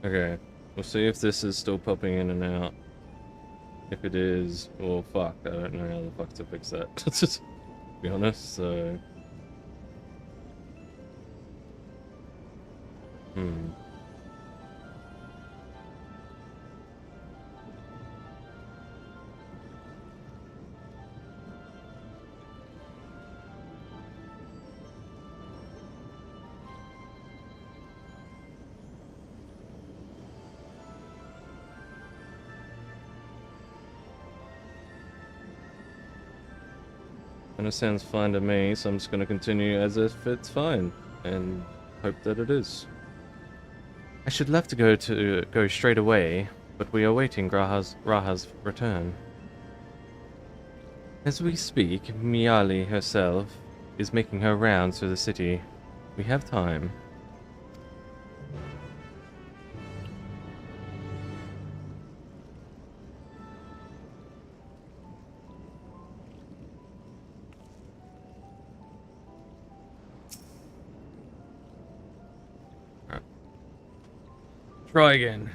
Okay, we'll see if this is still popping in and out. If it is, well, fuck, I don't know how the fuck to fix that, to be honest, so... And it sounds fine to me, so I'm just going to continue as if it's fine, and hope that it is. I should love to go straight away, but we are waiting Raha's return. As we speak, Miali herself is making her rounds through the city. We have time. Try again.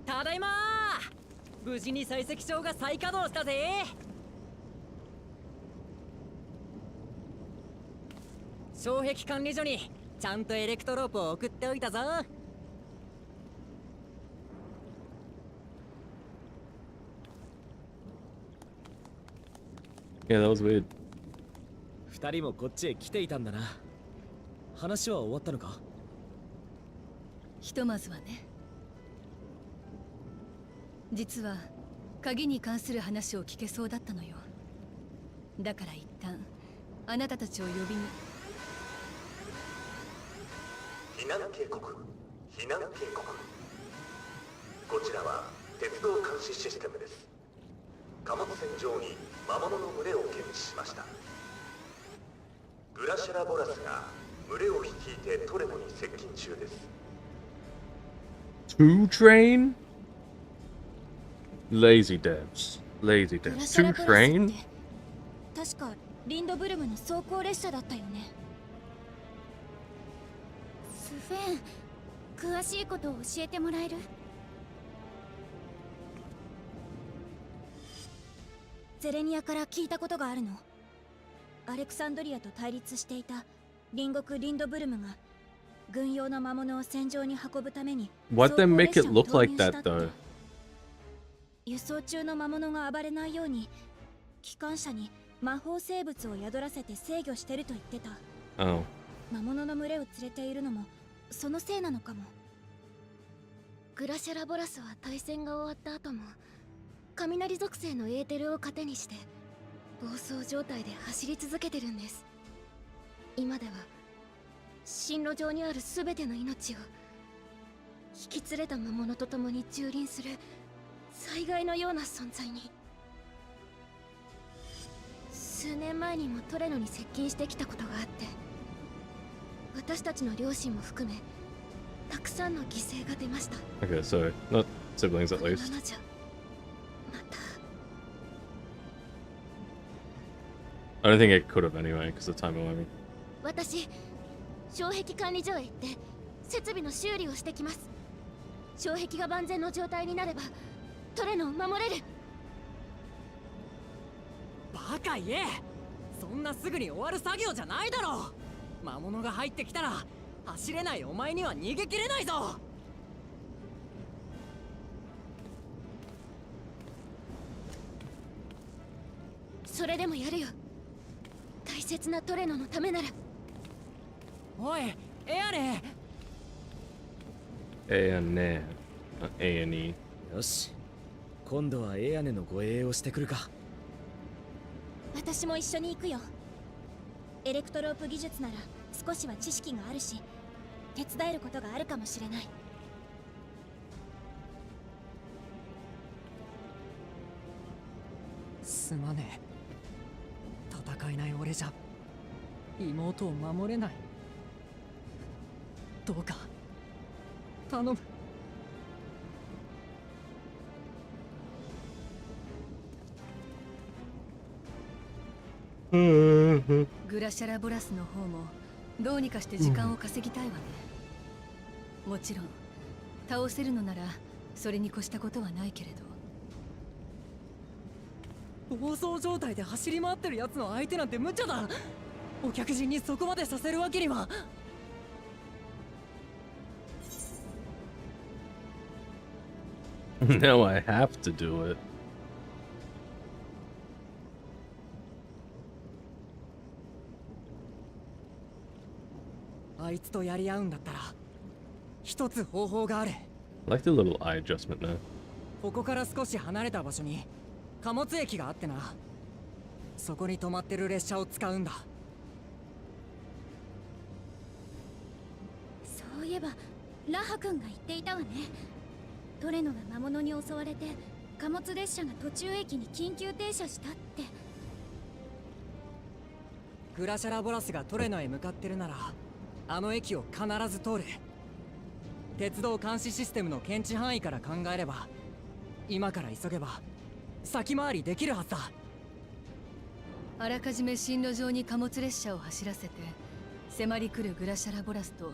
Tadaima! 無事に採石場が再稼働したぜ。障壁管理所にちゃんとエレクトロープを送っておいたぞ。Yeah, that was weird. 二人もこっちへ来ていたんだな。話は終わったのか？ひとまずはね。実は鍵に関する話を聞けそうだったのよ。だから一旦あなたたちを呼びに。避難警告、避難警告。こちらは鉄道監視システムです。貨物船上に魔物の群れを検知しました。グラシャラボラスが群れを率いてトレノに接近中です。Two train? Lazy devs. Lazy devs. Two train? 確かリンドブルムの走行列車だったよね。スフェン、詳しいことを教えてもらえる？ゼレニアから聞いたことがあるの。アレクサンドリアと対立していた隣国リンドブルムが軍用の魔物を戦場に運ぶために Why'd they make it look like that though? 輸送中の魔物が暴れないように機関車に魔法生物を宿らせて制御してると言ってた。Oh. 魔物の群れを連れているのもそのせいなのかも。グラシャラボラスは対戦が終わった後も雷属性のエーテルを糧にして暴走状態で走り続けてるんです。今では進路上にある全ての命を引き連れた魔物と共に蹂躙する災害のような存在に。数年前にもトレノに接近してきたことがあって、私たちの両親も含めたくさんの犠牲が出ました。 Okay, so not siblings at この least. ままじゃまた。 I don't think it could have anyway, because of time warning. 私、障壁管理所へ行って設備の修理をしてきます。障壁が万全の状態になればトレノを守れる。バカ言え。そんなすぐに終わる作業じゃないだろう。魔物が入ってきたら走れないお前には逃げきれないぞ。それでもやるよ。大切なトレノのためなら。おい、エアレ。A&E. A&E. よし、今度はエアネの護衛をしてくるか。私も一緒に行くよ。エレクトロープ技術なら少しは知識があるし、手伝えることがあるかもしれない。すまねえ。戦えない俺じゃ妹を守れない。どうか頼む。グラシャラボラスの方もどうにかして時間を稼ぎたいわね。もちろん倒せるのならそれに越したことはないけれど。暴走状態で走り回ってるやつの相手なんて無茶だ。お客人にそこまでさせるわけには。Now I have to do it. あいつとやり合うんだったら一つ方法がある。 I like the little eye adjustment now. ここから少し離れた場所に貨物駅があってな。そこに止まってる列車を使うんだ。そういえばラハ君が言っていたわね。トレノが魔物に襲われて貨物列車が途中駅に緊急停車したって。グラシャラボラスがトレノへ向かってるならあの駅を必ず通る。鉄道監視システムの検知範囲から考えれば今から急げば先回りできるはずだ。あらかじめ進路上に貨物列車を走らせて迫り来るグラシャラボラスと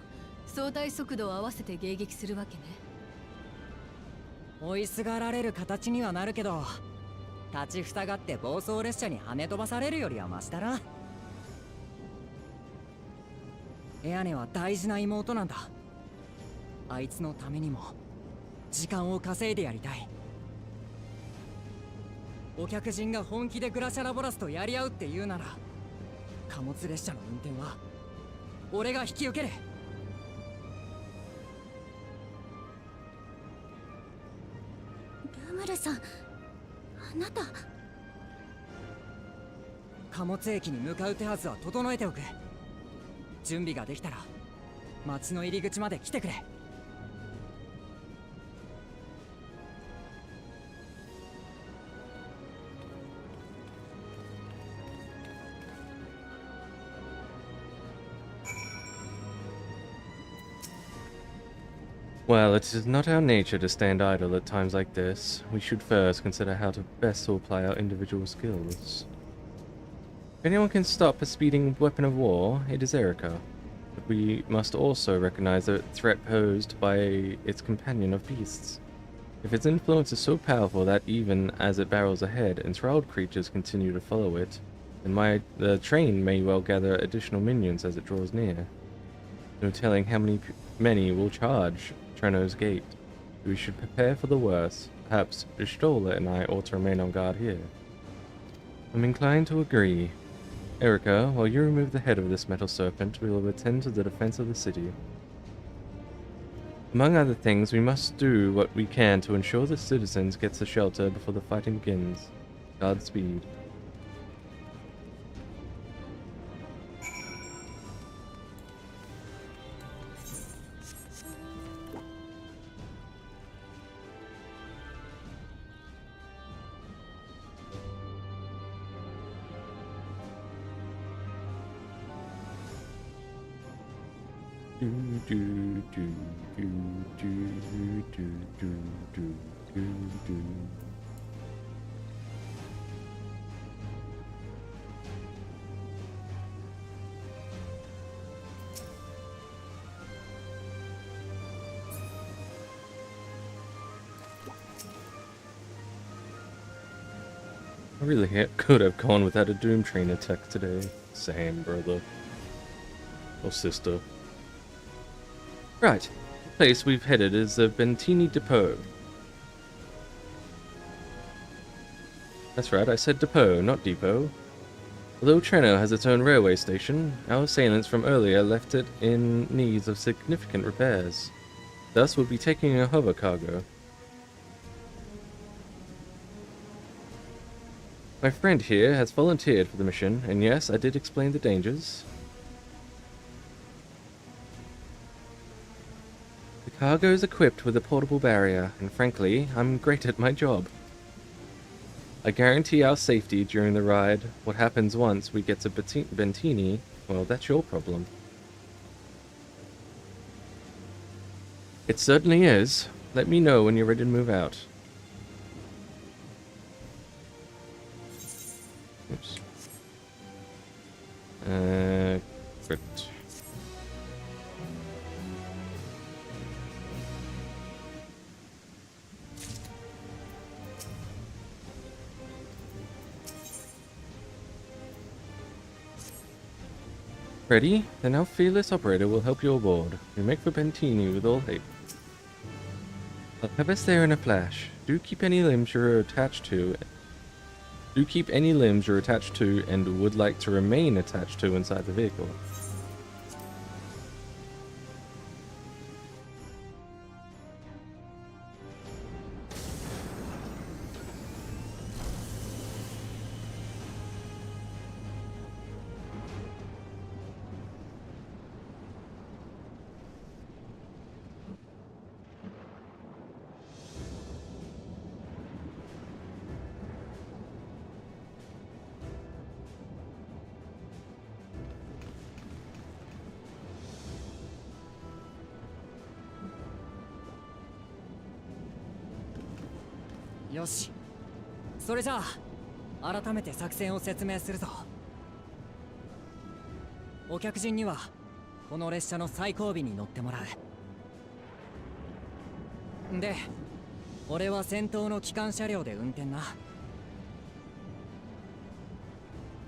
相対速度を合わせて迎撃するわけね。追いすがられる形にはなるけど立ちふさがって暴走列車に跳ね飛ばされるよりはマシだな。エアネは大事な妹なんだ。あいつのためにも時間を稼いでやりたい。お客人が本気でグラシャラボラスとやり合うって言うなら貨物列車の運転は俺が引き受ける。ルムルさん、あなた。貨物駅に向かう手はずは整えておく。準備ができたら町の入り口まで来てくれ。Well, it is not our nature to stand idle at times like this. We should first consider how to best apply our individual skills. If anyone can stop a speeding weapon of war, it is Erica. But we must also recognize the threat posed by its companion of beasts. If its influence is so powerful that even as it barrels ahead, enthralled creatures continue to follow it, then the train may well gather additional minions as it draws near. No telling how many will charge Treno's gate. We should prepare for the worst. Perhaps Istola and I ought to remain on guard here. I'm inclined to agree. Erica, while you remove the head of this metal serpent, we will attend to the defense of the city. Among other things, we must do what we can to ensure the citizens get to shelter before the fighting begins. Godspeed. I really could have gone without a Doom Train attack today. Same, brother. Or sister. Right. The place we've headed is the Bentini Depot. That's right, I said depot, not depot. Although Treno has its own railway station, our assailants from earlier left it in need of significant repairs. Thus, we'll be taking a hover cargo. My friend here has volunteered for the mission, and yes, I did explain the dangers. The cargo is equipped with a portable barrier, and frankly, I'm great at my job. I guarantee our safety during the ride. What happens once we get to Bentini, well, that's your problem. It certainly is. Let me know when you're ready to move out. Oops. Crit. Ready? The now fearless operator will help you aboard. We make for Pentini with all haste. I'll have us there in a flash. Do keep any limbs you're attached to. Do keep any limbs you're attached to and would like to remain attached to inside the vehicle.よし、それじゃあ改めて作戦を説明するぞ。お客人にはこの列車の最後尾に乗ってもらう。で、俺は先頭の機関車両で運転な。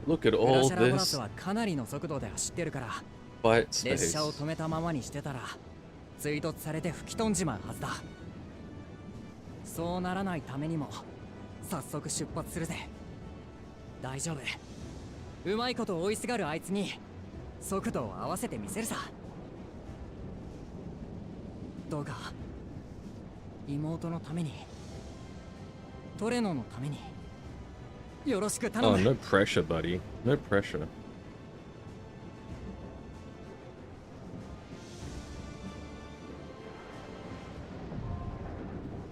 Look at グラ all シャラボラス this はかなりの速度で走ってるから、 fight 列車を space. 止めたままにしてたら追突されて吹き飛んじまうはずだ。そうならないためにも早速出発するぜ。大丈夫。うまいこと追いすがるあいつに速度を合わせてみせるさ。どうか妹のために、トレノのためによろしく頼 Oh, む。 no pressure, buddy. No pressure.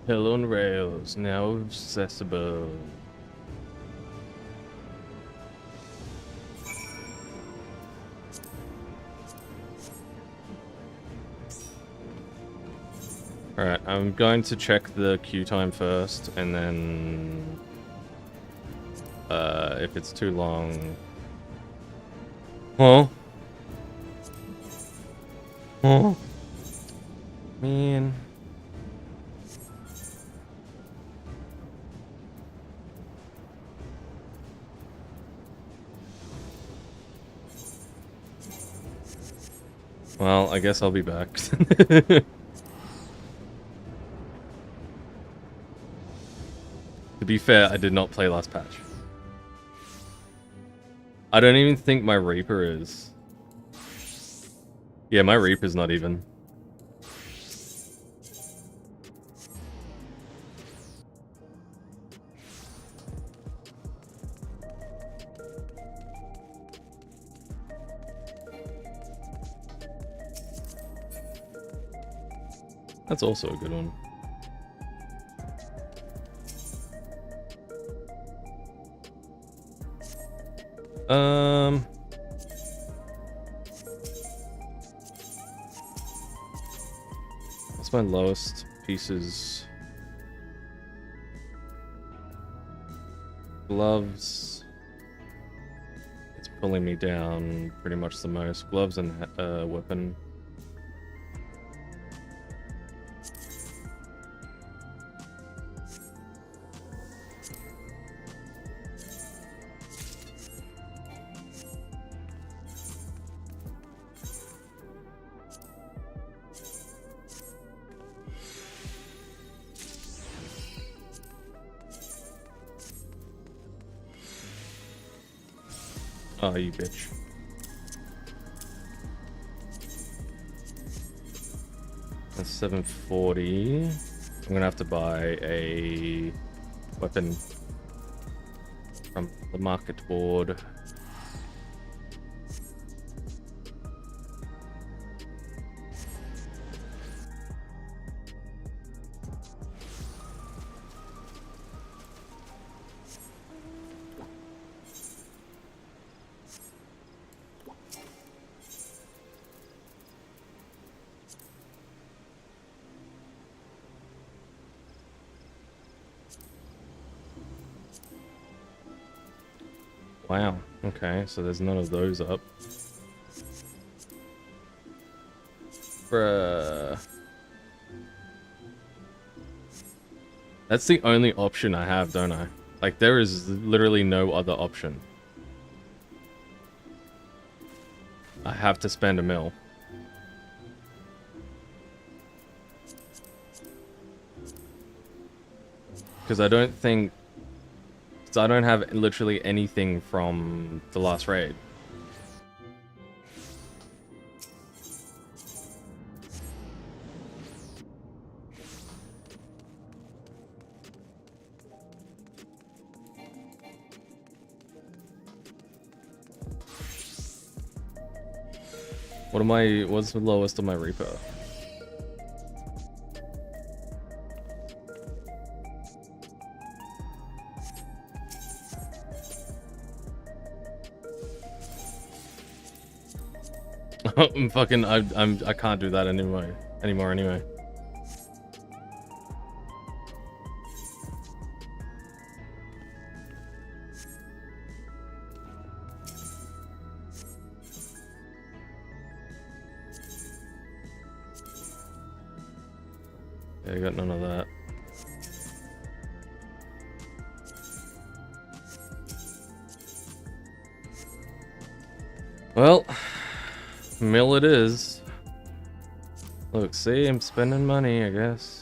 Hell on rails, now accessible. Alright, I'm going to check the queue time first, and then if it's too long. Huh? Huh? Man. Well, I guess I'll be back. To be fair, I did not play last patch. I don't even think my Reaper is. Yeah, my Reaper's not even. That's also a good one. What's my lowest pieces? Gloves. It's pulling me down pretty much the most. Gloves and weapon. Oh, you bitch. That's 740. I'm gonna have to buy a weapon from the market board. Wow. Okay, so there's none of those up. Bruh. That's the only option I have, don't I? Like, there is literally no other option. I have to spend a mil. Because I don't think... So I don't have literally anything from the last raid. What's the lowest of my Reaper? I'm fucking, I can't do that anymore anyway. Yeah, I got none of that. Well, mill it is. Look, see, I'm spending money, I guess.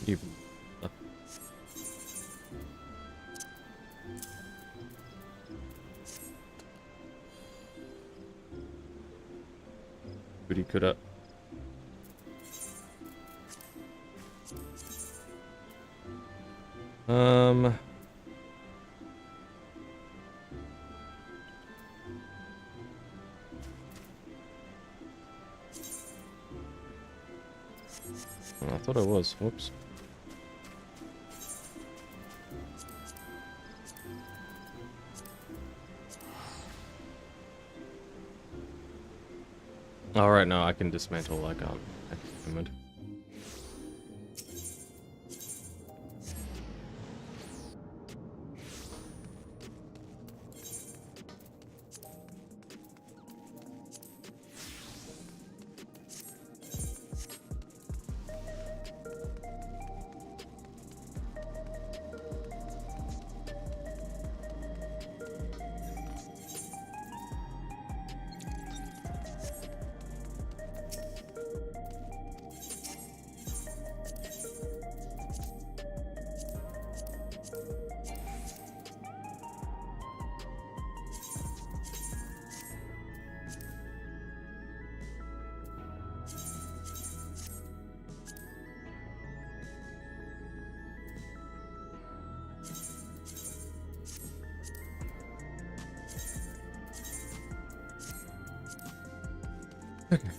You... Goody coulda. I thought I was. Whoops. Alright, no, I can dismantle, I can't. Never mind. Okay.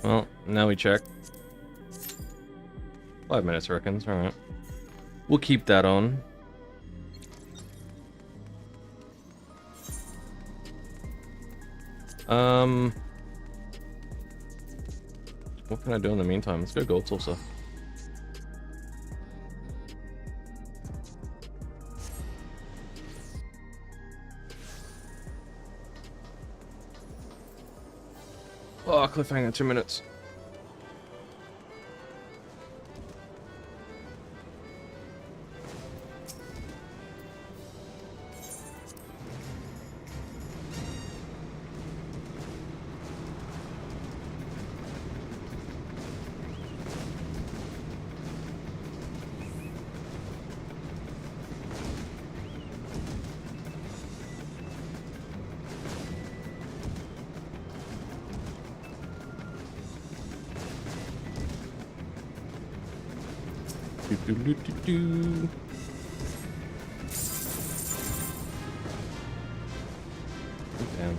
Well, now we check. 5 minutes reckons, alright. We'll keep that on. What can I do in the meantime? Let's go gold saucer. Oh, cliffhanger, 2 minutes. Do-do-do-do-do. Damn.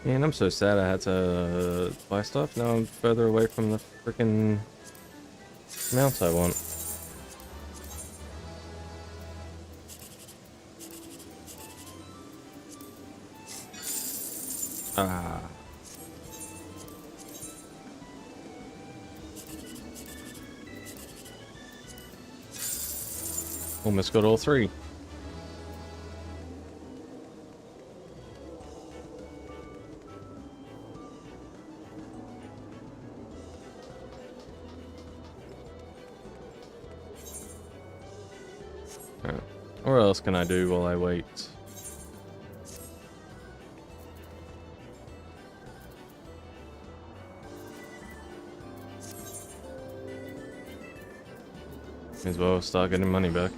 Man, I'm so sad I had to buy stuff. Now I'm further away from the freaking mount I want. Ah. Almost got all three. Alright. What else can I do while I wait? May as well start getting money back.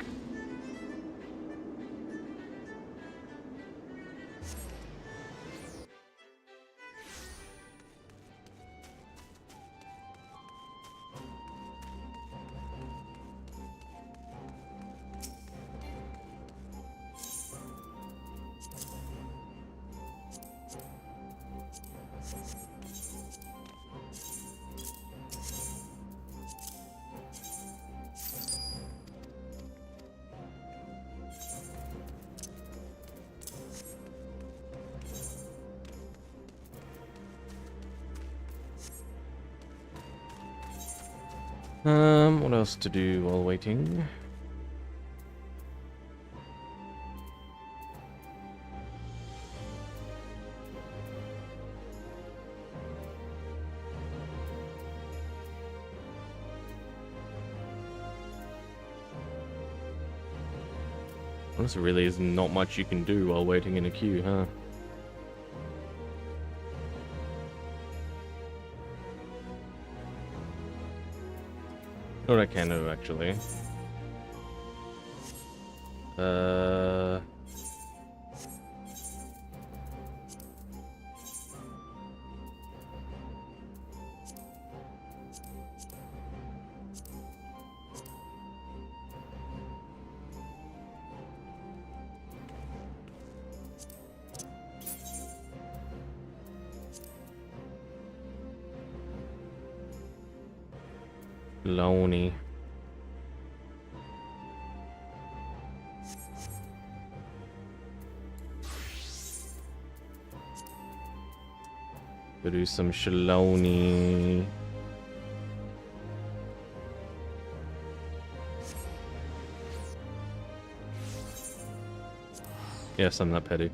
What else to do while waiting? Honestly, really is not much you can do while waiting in a queue, huh? What I can do, actually. Lonely. Go do some shaloni. Yes, I'm not petty.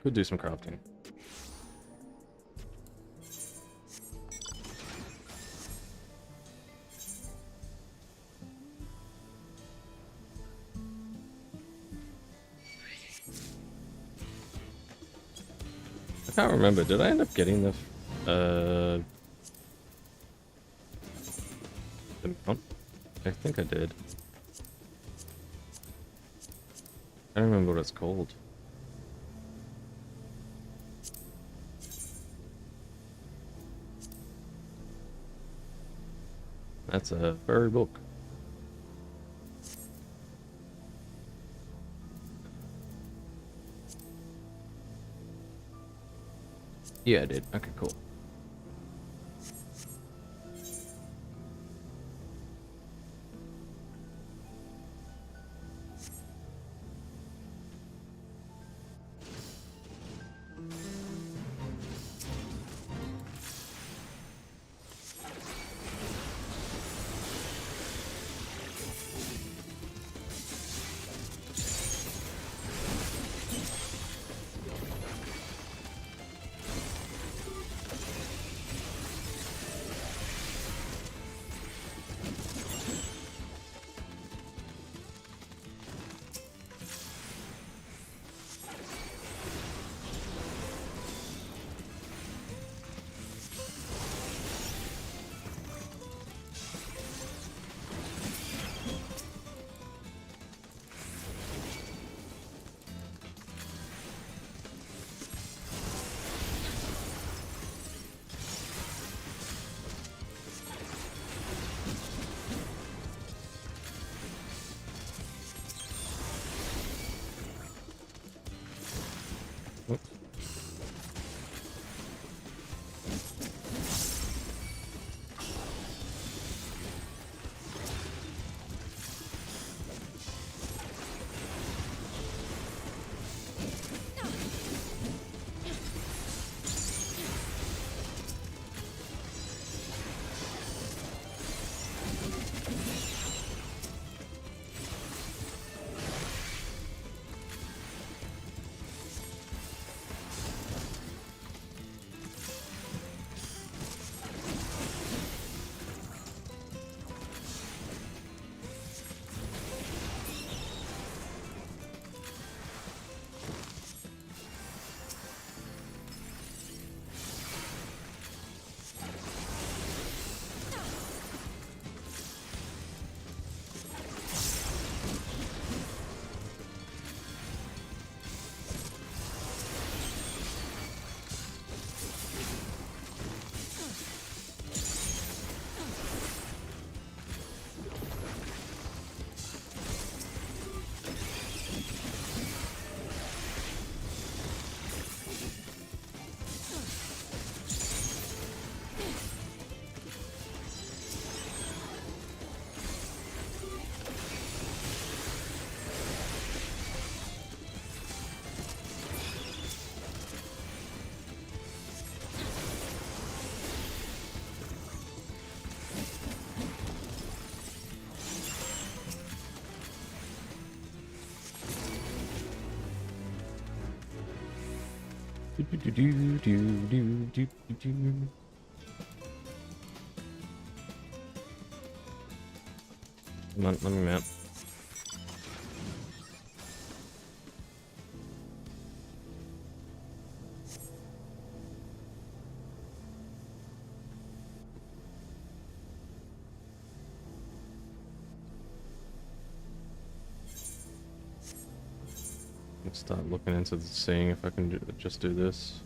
Could do some crafting. I can't remember. Did I end up getting the mount? I think I did. I don't remember what it's called. That's a furry book. Yeah, I did. Okay, cool. Oop. Come on, let me map. Let's start looking into seeing if I can just do this.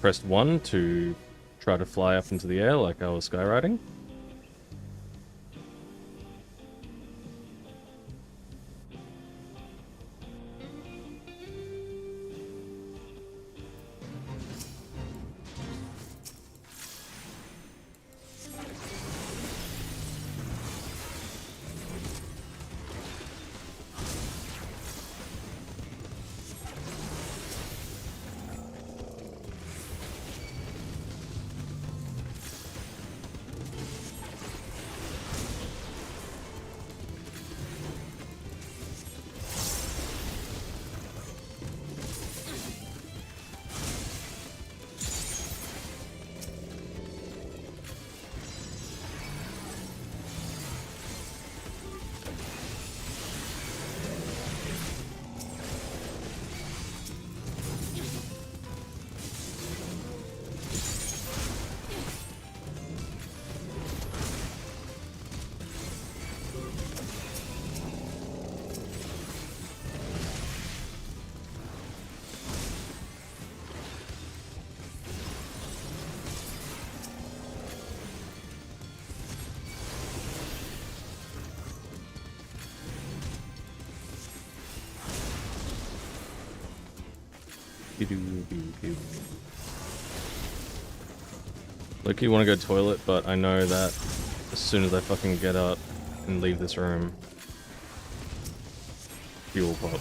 Pressed 1 to try to fly up into the air like I was skywriting. Look, you want to go toilet, but I know that as soon as I fucking get up and leave this room, fuel pop.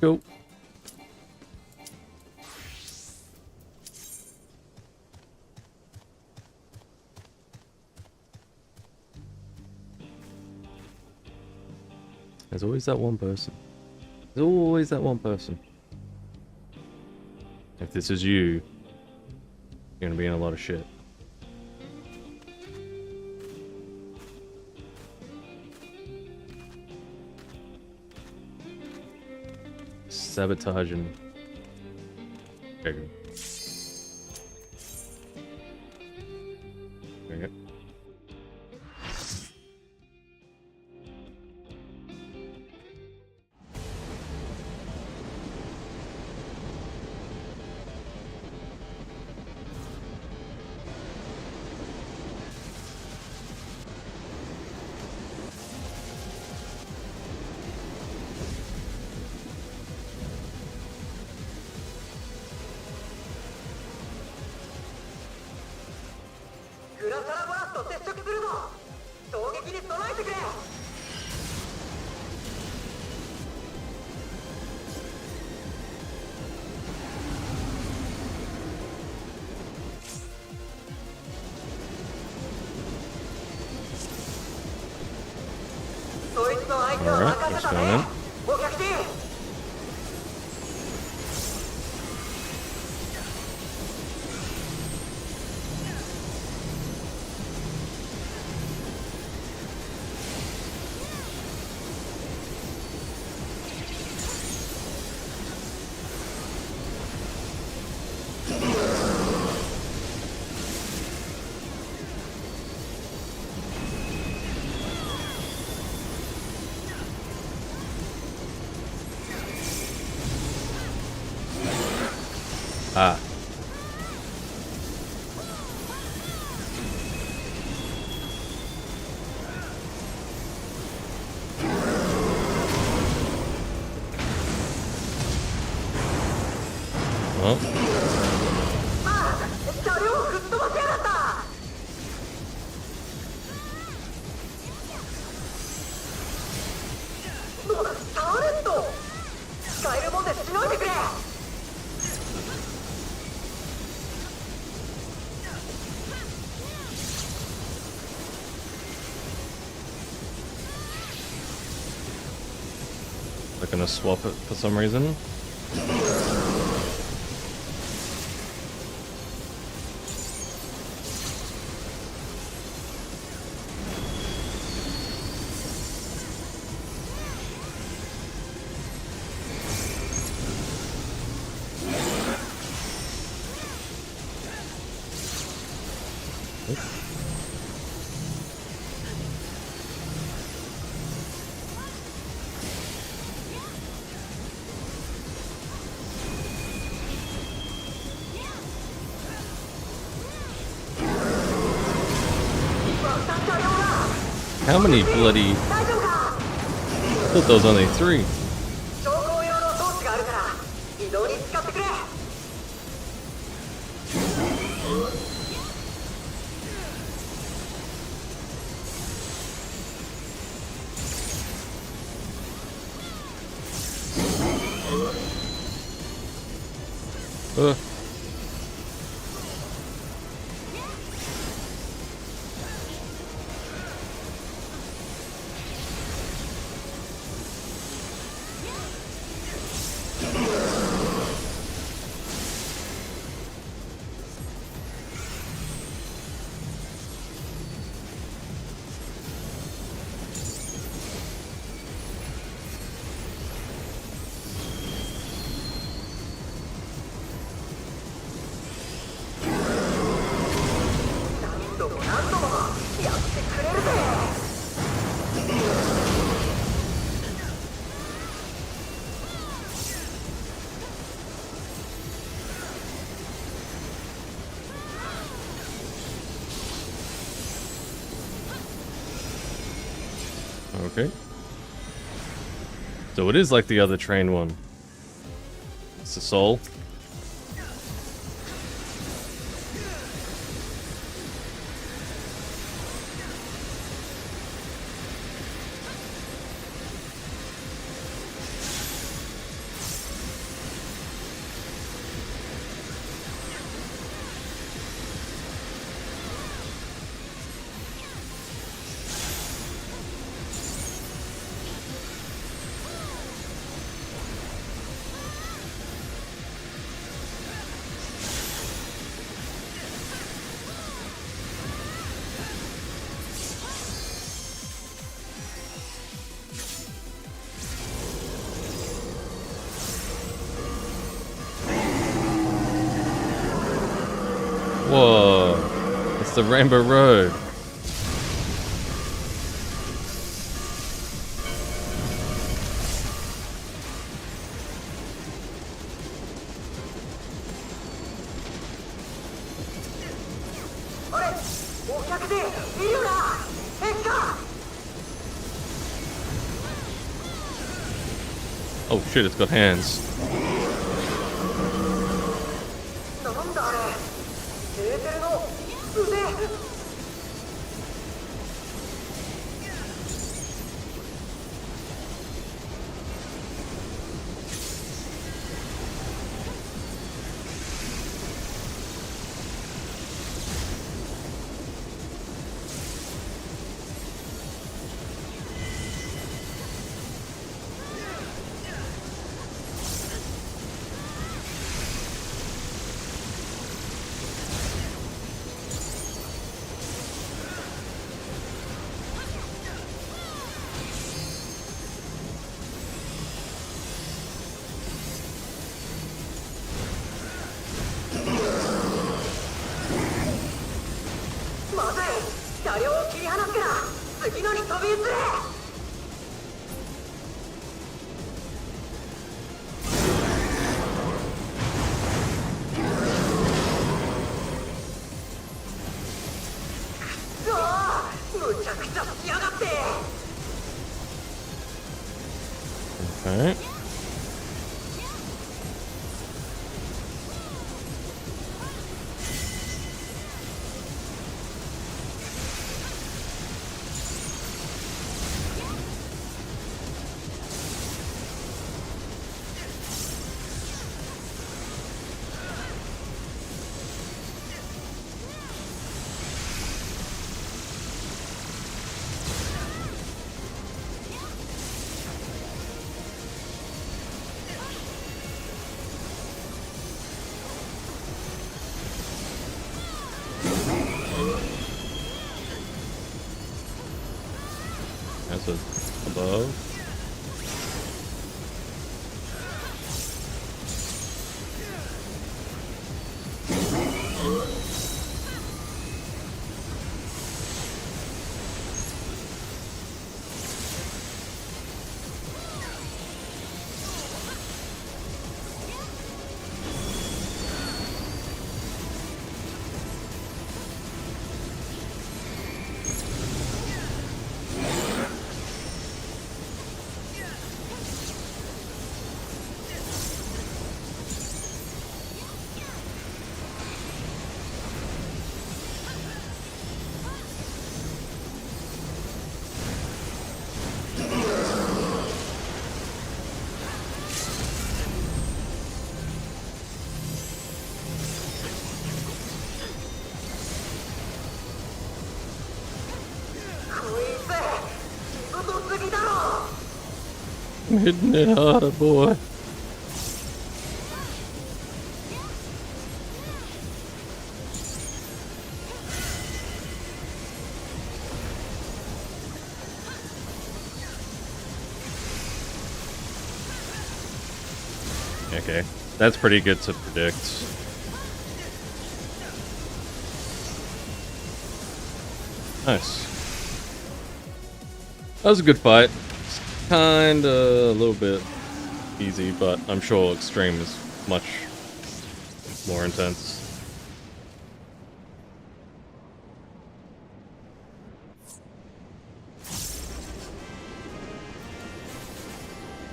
Cool. There's always that one person. There's always that one person. If this is you, you're gonna be in a lot of shit. Sabotaging. There you go. There you go. Alright, let's go in. Ah. Well. They're gonna swap it for some reason. How many bloody... I thought there was only 3. Okay. So it is like the other train one. It's the soul. Whoa, it's the Rainbow Road. Oh shit, it's got hands. び移れ。むちゃくちゃしやがって。Alright. That's above. I'm hitting it harder, boy. Okay, that's pretty good to predict. Nice. That was a good fight. Kinda a little bit easy, but I'm sure Extreme is much more intense.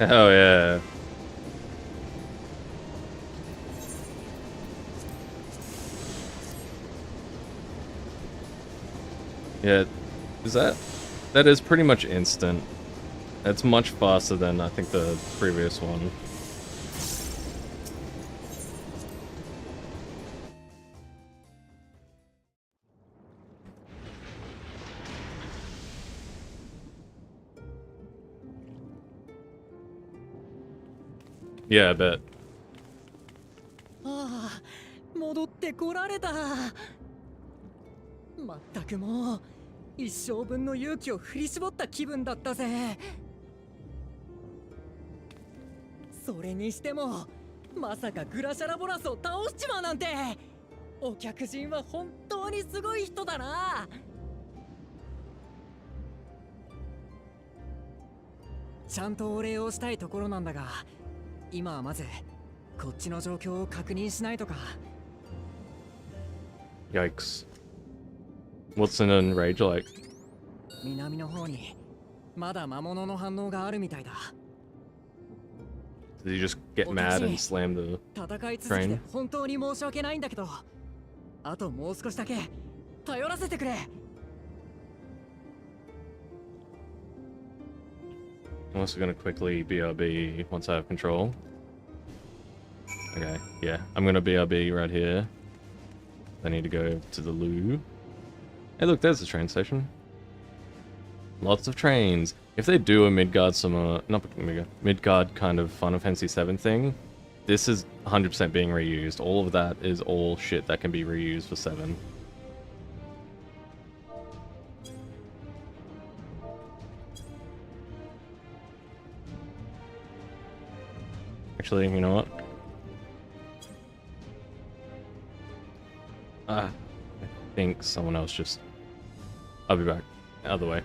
Oh yeah. Yeah, that is pretty much instant. It's much faster than I think the previous one. Yeah, I bet. ああ、戻ってこられた。まったくもう一生分の勇気を振り絞った気分だったぜ。それにしてもまさかグラシャラボラスを倒しちまうなんて。お客人は本当にすごい人だな。ちゃんとお礼をしたいところなんだが、今はまずこっちの状況を確認しないとか。 Yikes. What's an enrage like? 南の方にまだ魔物の反応があるみたいだ。 Did you just get mad and slam the 戦い続けて本当に申し訳ないんだけど、あともう少しだけ頼らせてくれ。 I'm also gonna quickly BRB once I have control. Okay, yeah, I'm gonna BRB right here. I need to go to the loo. Hey look, there's the train station. Lots of trains. If they do a Midgard not Midgard kind of Final Fantasy VII thing, this is 100% being reused. All of that is all shit that can be reused for 7. Actually, you know what? I think someone else just... I'll be back. Other way.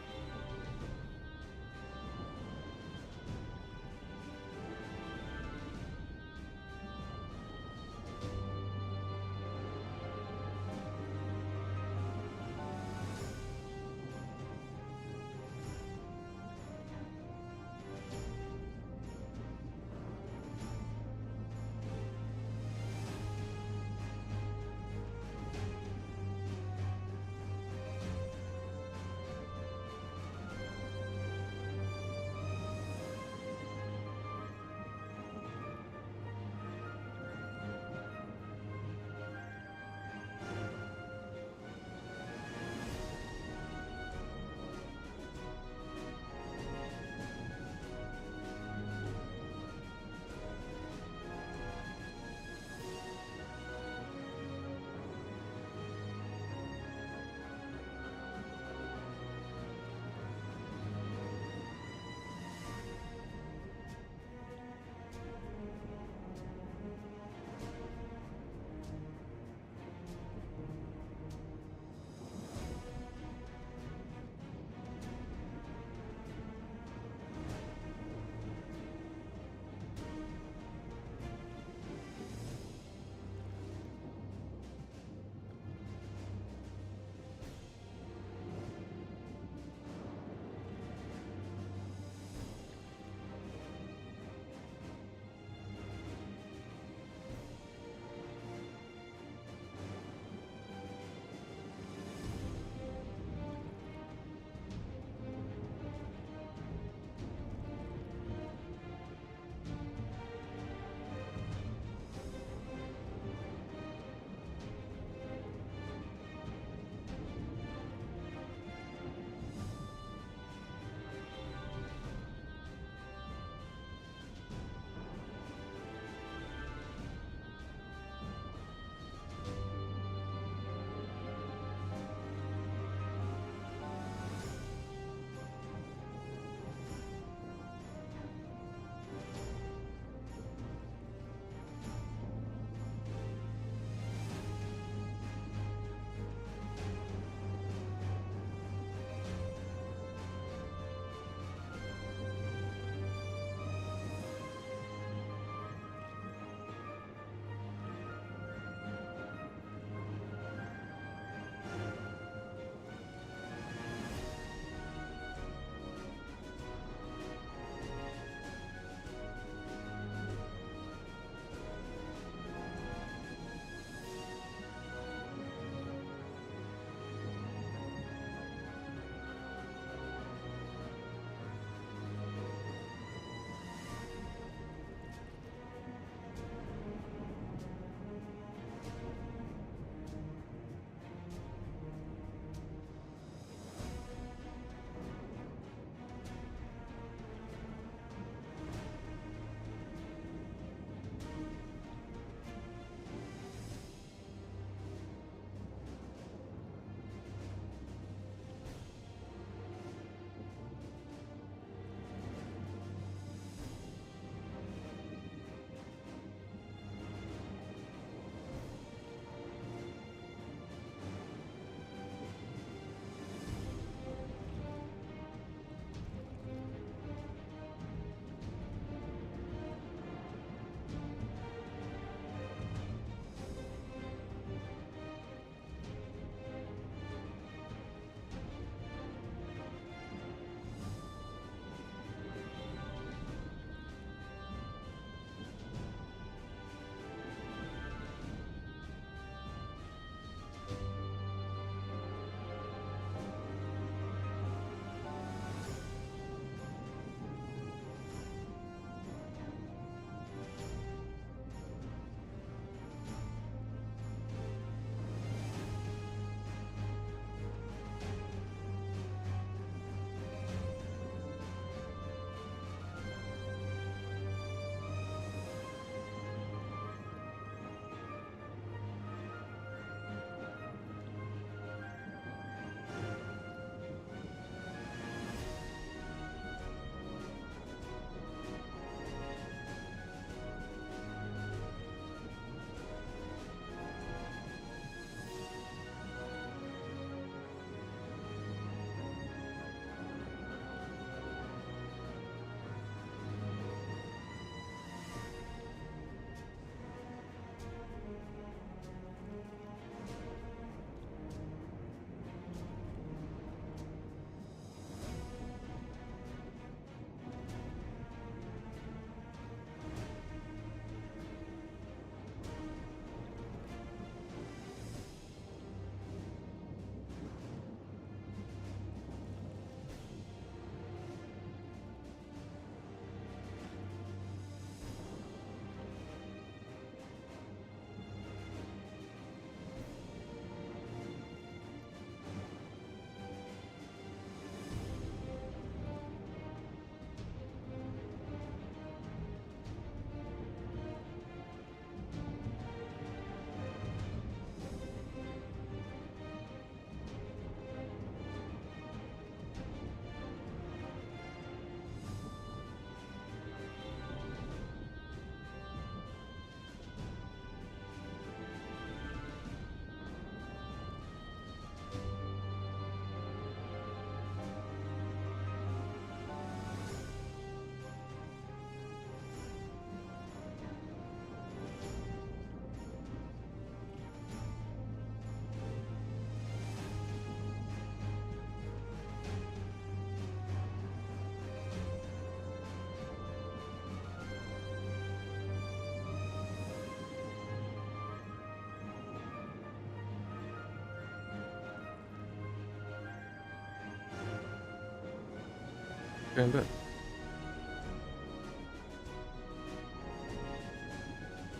going back.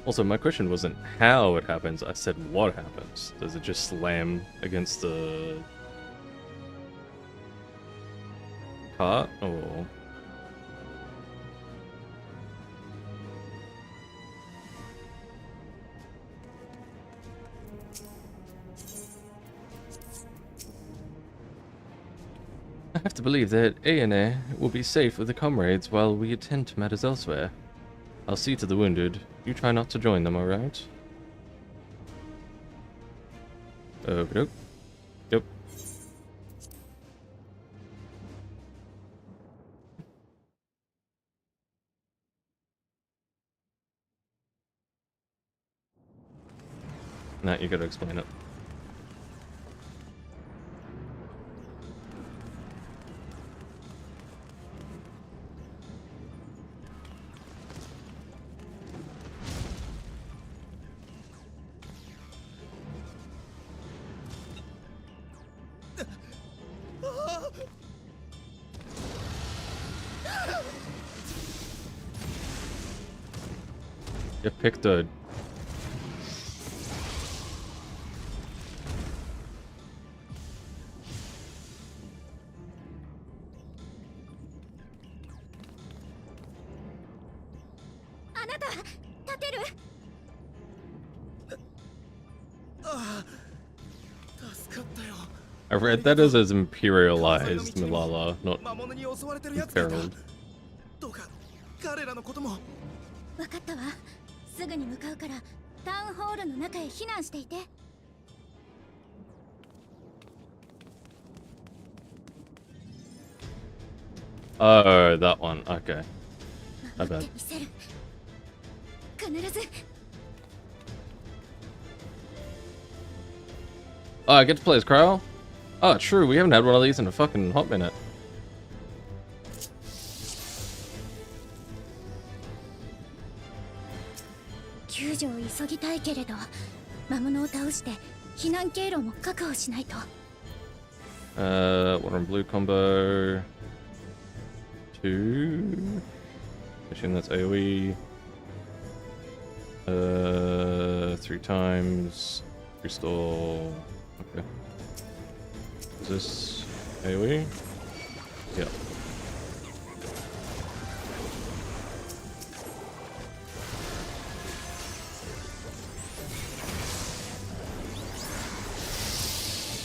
Also, my question wasn't how it happens, I said what happens. Does it just slam against the cart, or... I have to believe that A&A will be safe with the comrades while we attend to matters elsewhere. I'll see to the wounded. You try not to join them, alright? Nope. Yep. Nah, you gotta explain it. You picked a... I read that as imperialized Milala, not imperiled. わかったわ。すぐに向かうからタウンホールの中へ避難していて。Oh, that one. Okay. I 守っ bet. てみせる。必ず。 Oh, I get to play as Crow? Oh, true. We haven't had one of these in a fucking hot minute. 救助を急ぎたいけれど、魔物を倒して避難経路も確保しないと。Water and blue combo. 2. Assume that's AoE. 3 times. Restore. Okay. Is this AoE? Yeah.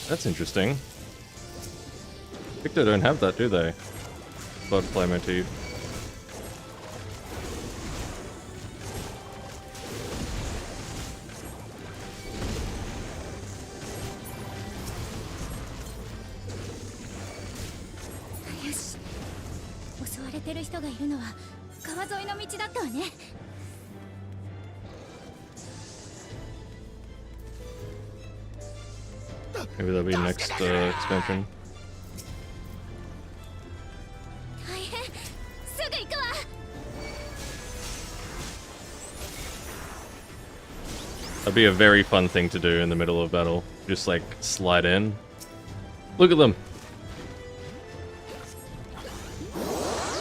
That's interesting. Victor don't have that, do they? Blood play motif.よし。襲われてる人がいるのは川沿いの道だったわね。 Maybe that'll be next expansion. 大変。すぐ行くわ。 That'd be a very fun thing to do in the middle of battle. Just like slide in. Look at them.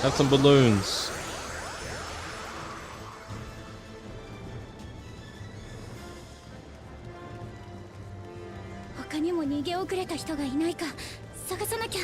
Have some balloons. 他にも逃げ遅れた人がいないか探さなきゃ。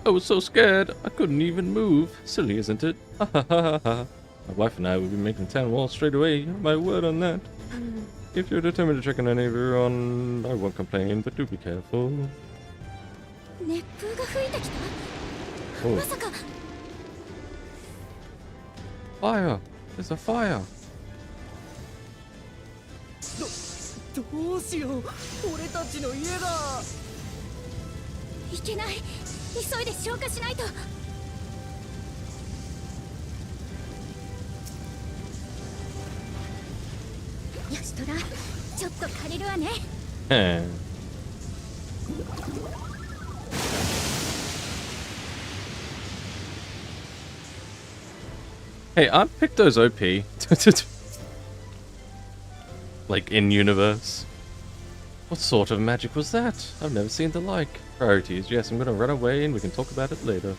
I was so scared, I couldn't even move. Silly, isn't it? Ha ha ha ha. My wife and I will be making town walls straight away. My word on that. If you're determined to check on any of your own, I won't complain, but do be careful. 熱風が吹いてきた。 Oh. まさか Fire! There's a fire! どうしよう、俺たちの家が。いけない。急いで消火しないと。よしトラ、ちょっと借りるわね。 Eh. Hey, aren't Pictos OP? Like, in universe? What sort of magic was that? I've never seen the like. Priorities. Yes, I'm gonna run away and we can talk about it later.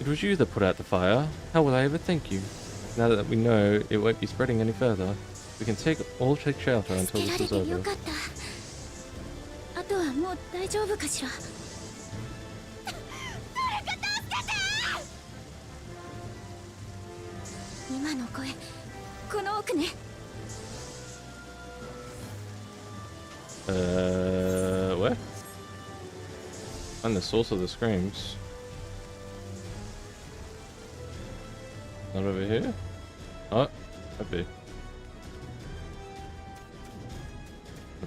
It was you that put out the fire. How will I ever thank you? Now that we know it won't be spreading any further, we can all take shelter until 助けら this れ is てよ over. かった。あとはもう大丈夫かしら。今の声、この奥ね。 Where? Find the source of the screams. Not over here? Oh, okay.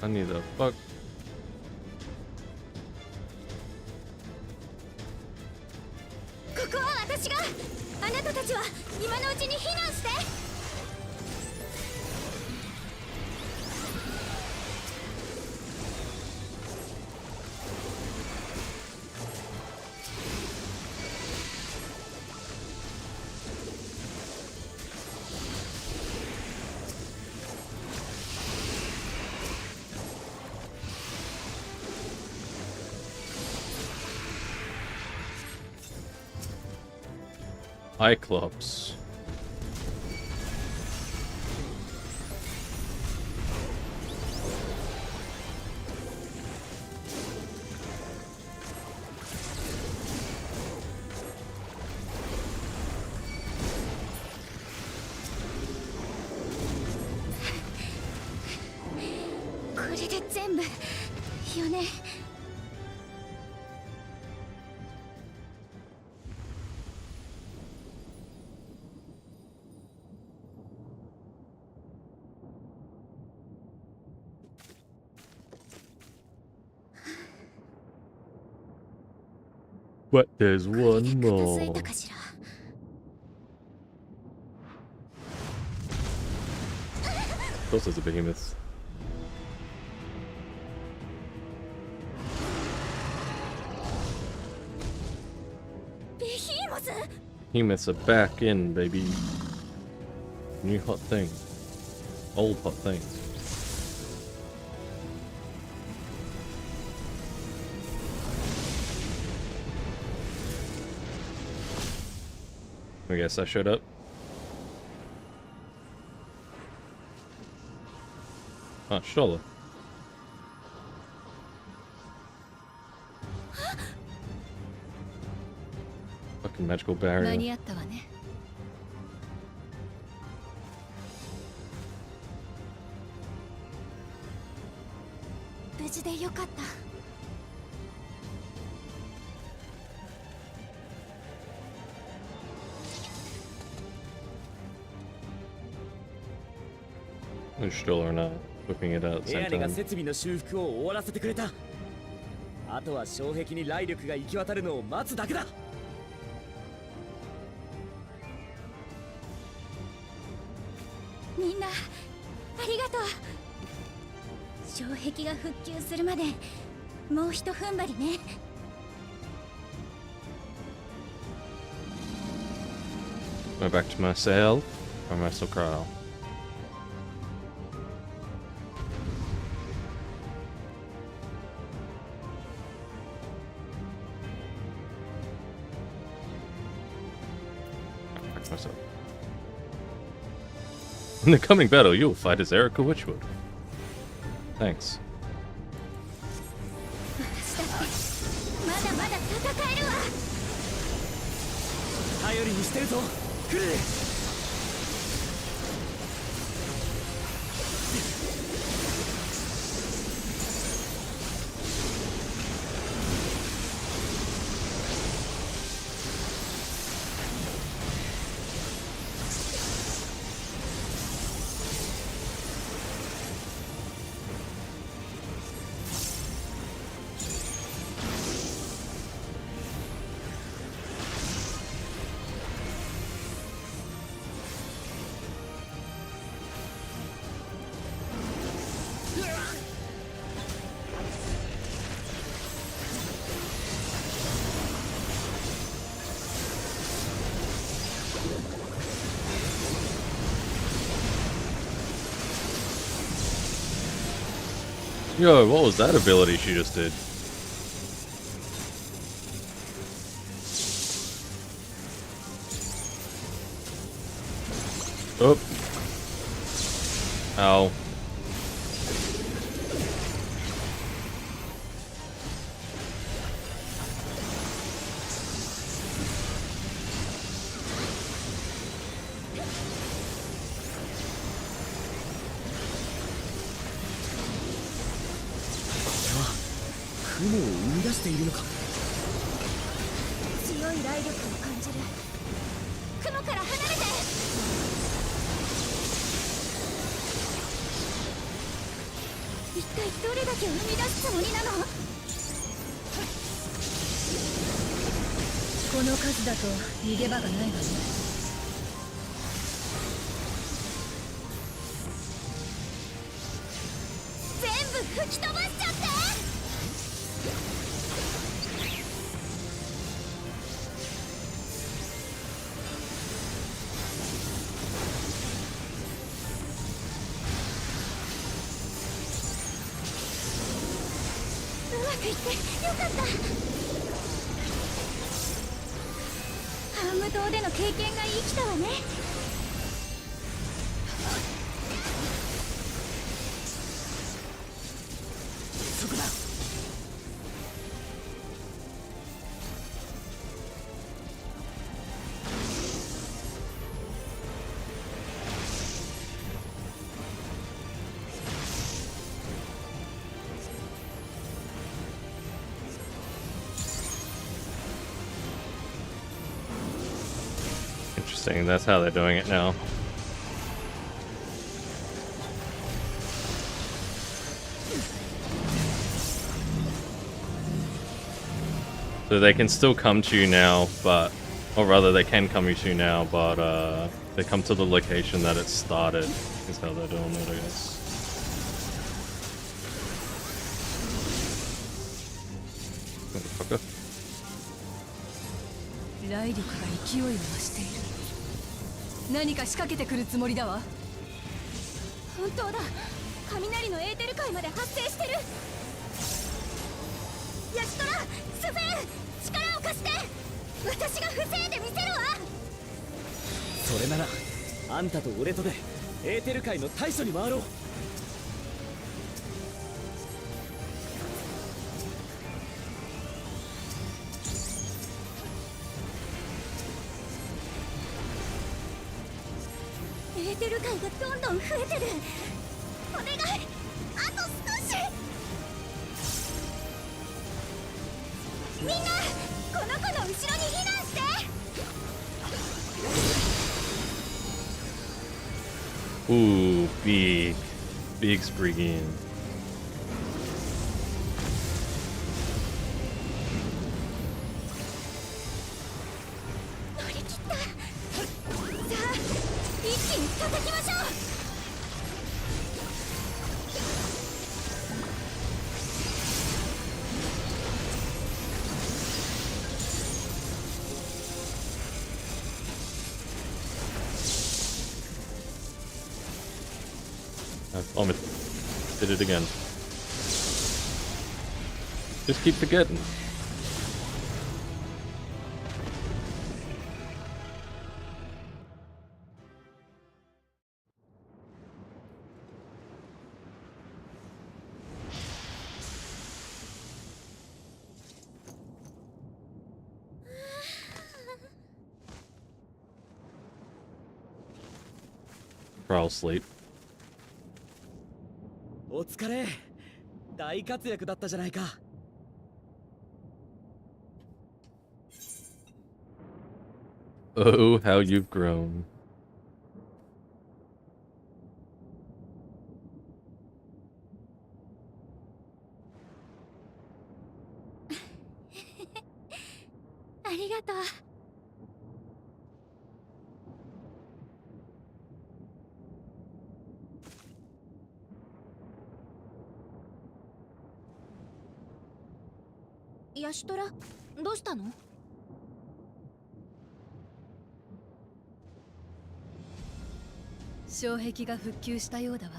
I need the fuck. ここは私が。あなたたちは今のうちに避難して。 Cyclops. But there's one 片付 more. いたかしら。 Of course there's a behemoth. Behemoths are back in, baby. New hot thing. Old hot thing. I guess I showed up. Ah, Stoller. Fucking magical 間 barrier. に合ったわね。無事でよかった。 And Stoller not whipping it out at the エア same ネが time. 設備の修復を終わらせてくれた。あとは障壁に雷力が行き渡るのを待つだけだ。みんなありがとう。障壁が復旧するまでもうひと踏ん張りね。 Go back to my cell or my Sokral. Back to myself. In the coming battle, you will fight as Erica Witchwood. Thanks. 私だってまだまだ戦えるわ。 頼りにしてるぞ。来る。 こ Yo, what was that ability she just did? Oh. Ow.この数だと逃げ場がないわね。全部吹き飛ばしちゃって。うまくいってよかった。ハーム島での経験が生きたわね。そこだ。Interesting, that's how they're doing it now. So they can still come to you now, but... Or rather, they can come to you now, but they come to the location that it started. Is how they're doing it, I guess. 雷力が勢いを増している。何か仕掛けてくるつもりだわ。本当だ。雷のエーテル界まで発生してる。ヤシトラ、スフェン、力を貸して。私が防いでみせるわ。それならあんたと俺とでエーテル界の対処に回ろう。エーテル界がどんどん増えてる。お願い、あと少し。みんなこの子の後ろに避難して。 Ooh, big Spriggan. 乗り切った。さあ一気に叩きましょう。 I almost did it again. Just keep forgetting. Trial sleep. お疲れ。大活躍だったじゃないか。Oh, how you've grown. ありがとう。 ヤシトラ、どうしたの？障壁が復旧したようだわ。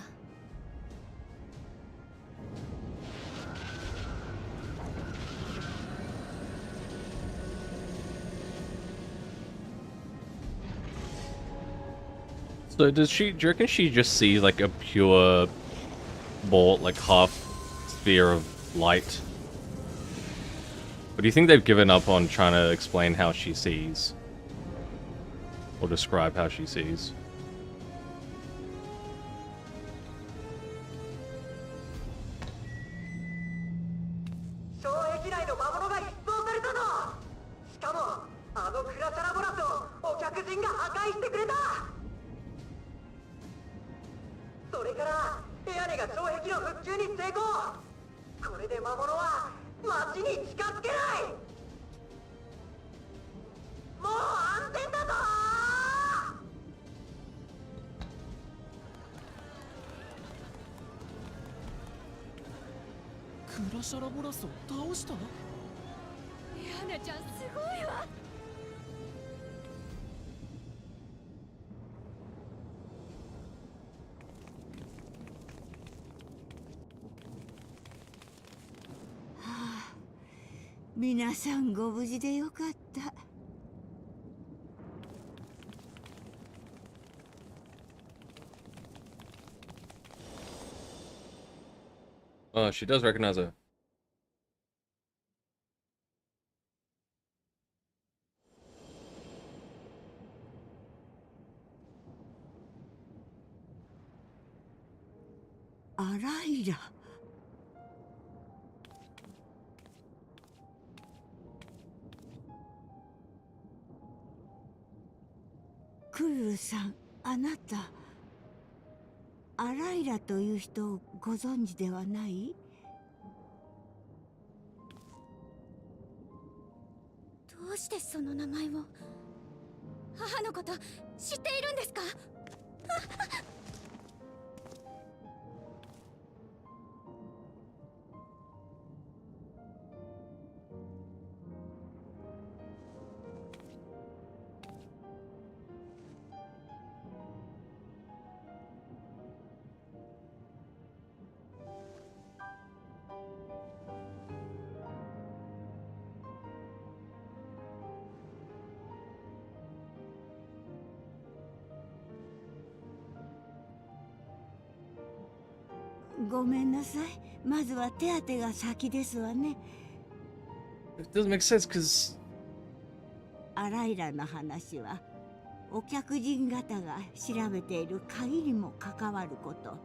So does she, do you reckon she just sees like a pure ball, like half sphere of light? Or do you think they've given up on trying to explain how she sees? Or describe how she sees?皆さんご無事でよかった。Oh, she does recognize her. Araira。クルルさん、あなた、アライラという人をご存知ではない？どうしてその名前を母のこと知っているんですか？ごめんなさい。まずは手当てが先ですわね。It doesn't make sense because アライラの話はお客人方が調べている限りも関わること。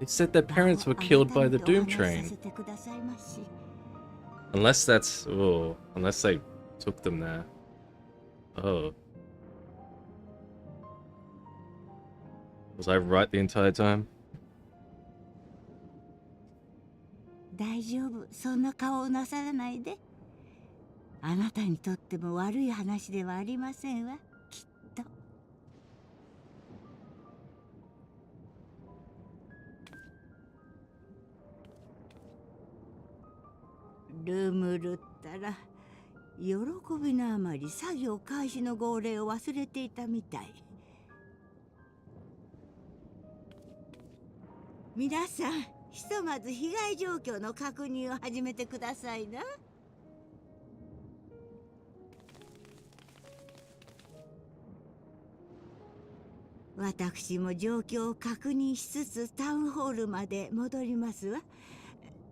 it said their parents were killed by the Doom Train. Unless that's, oh, unless they took them there. Oh. Was I right the entire time? 大丈夫、そんな顔をなさらないで。あなたにとっても悪い話ではありませんわ、きっと。ルムルったら喜びのあまり作業開始の号令を忘れていたみたい。皆さん、ひとまず被害状況の確認を始めてくださいな。私も状況を確認しつつタウンホールまで戻りますわ。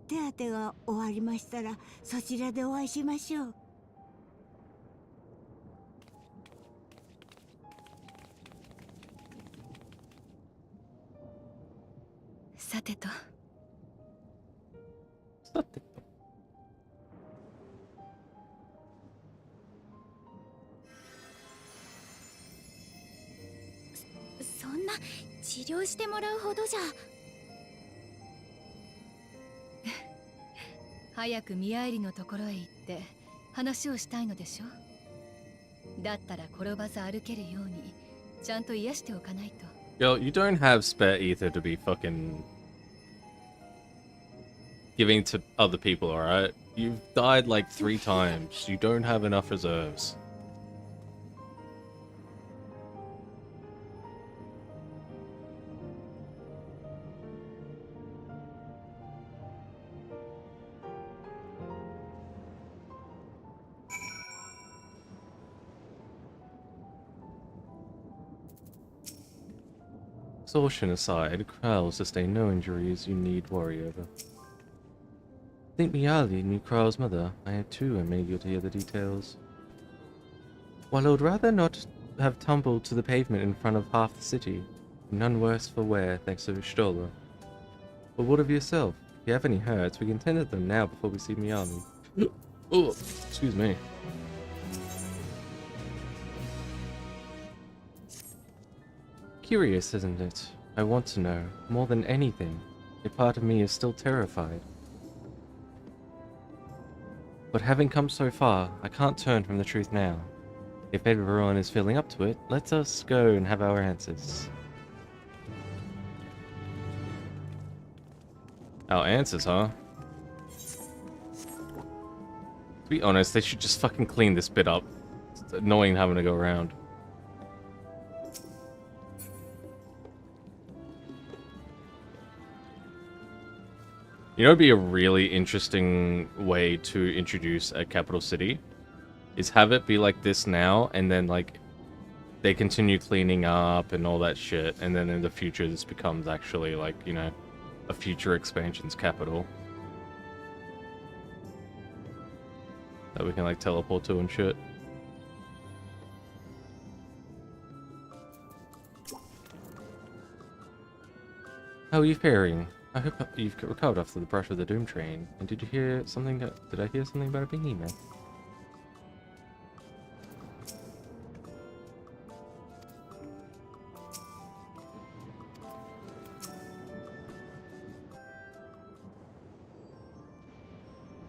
手当てが終わりましたらそちらでお会いしましょう。さてと。そんな治療してもらうほどじゃ。早く宮入のところへ行って話をしたいのでしょ。だったら転ばず歩けるようにちゃんと癒しておかないと。Yo, you don't have spare ether to be fucking giving to other people, alright? You've died like 3 times. You don't have enough reserves. Exhaustion aside, Krell sustained no injuries you need worry over. I think Miyali knew Krell's mother. I too am eager to hear the details. While I would rather not have tumbled to the pavement in front of half the city, none worse for wear thanks to Stola. But what of yourself? If you have any hurts, we can tend to them now before we see Miyali. Oh, excuse me. Curious, isn't it? I want to know, more than anything. A part of me is still terrified. But having come so far, I can't turn from the truth now. If everyone is feeling up to it, let us go and have our answers. Our answers, huh? To be honest, they should just fucking clean this bit up. It's annoying having to go around. You know, it'd be a really interesting way to introduce a capital city, is have it be like this now, and then like they continue cleaning up and all that shit, and then in the future this becomes actually like, you know, a future expansion's capital that we can like teleport to and shit. How are you faring? I hope you've recovered after the brush of the doom train. And did you hear something? Did I hear something about it being email?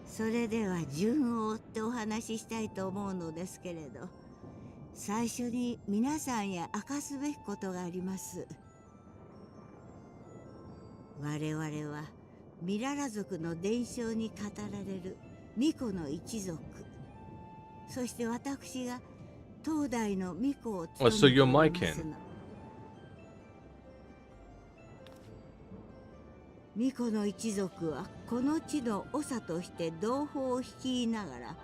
それでは順を追ってお話ししたいと思うのですけれど、最初に皆さんへ明かすべきことがあります。我々はミララ族の伝承に語られる巫女の一族、そして私が当代の巫女を務めておりますの。巫女の一族はこの地の長として同胞を率いながら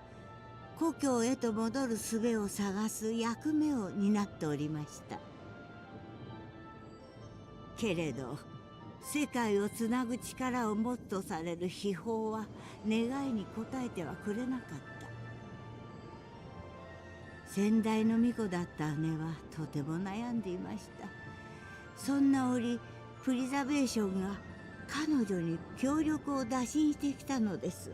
故郷へと戻る術を探す役目を担っておりました。けれど世界をつなぐ力を持つとされる秘宝は願いに応えてはくれなかった。先代の巫女だった姉はとても悩んでいました。そんな折プリザベーションが彼女に協力を打診してきたのです。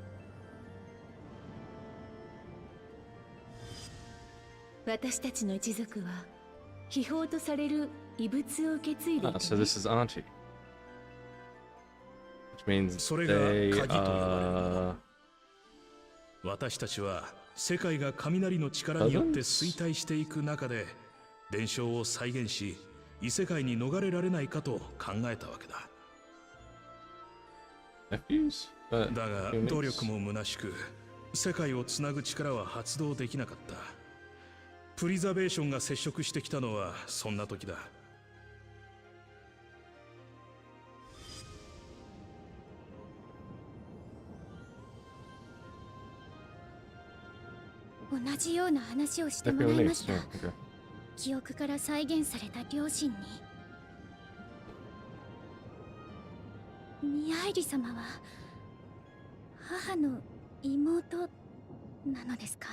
私たちの一族は秘宝とされる遺物を受け継いでいて、So this is Auntie. Which means それが they 鍵と呼ばれるもの。私たちは世界が雷の力によって衰退していく中で伝承を再現し異世界に逃れられないかと考えたわけだ。nephews? だが努力も虚しく世界をつなぐ力は発動できなかった。プリザベーションが接触してきたのはそんな時だ。同じような話をしてもらいました。 Yeah, okay. 記憶から再現された両親に、ミアイリ様は母の妹なのですか？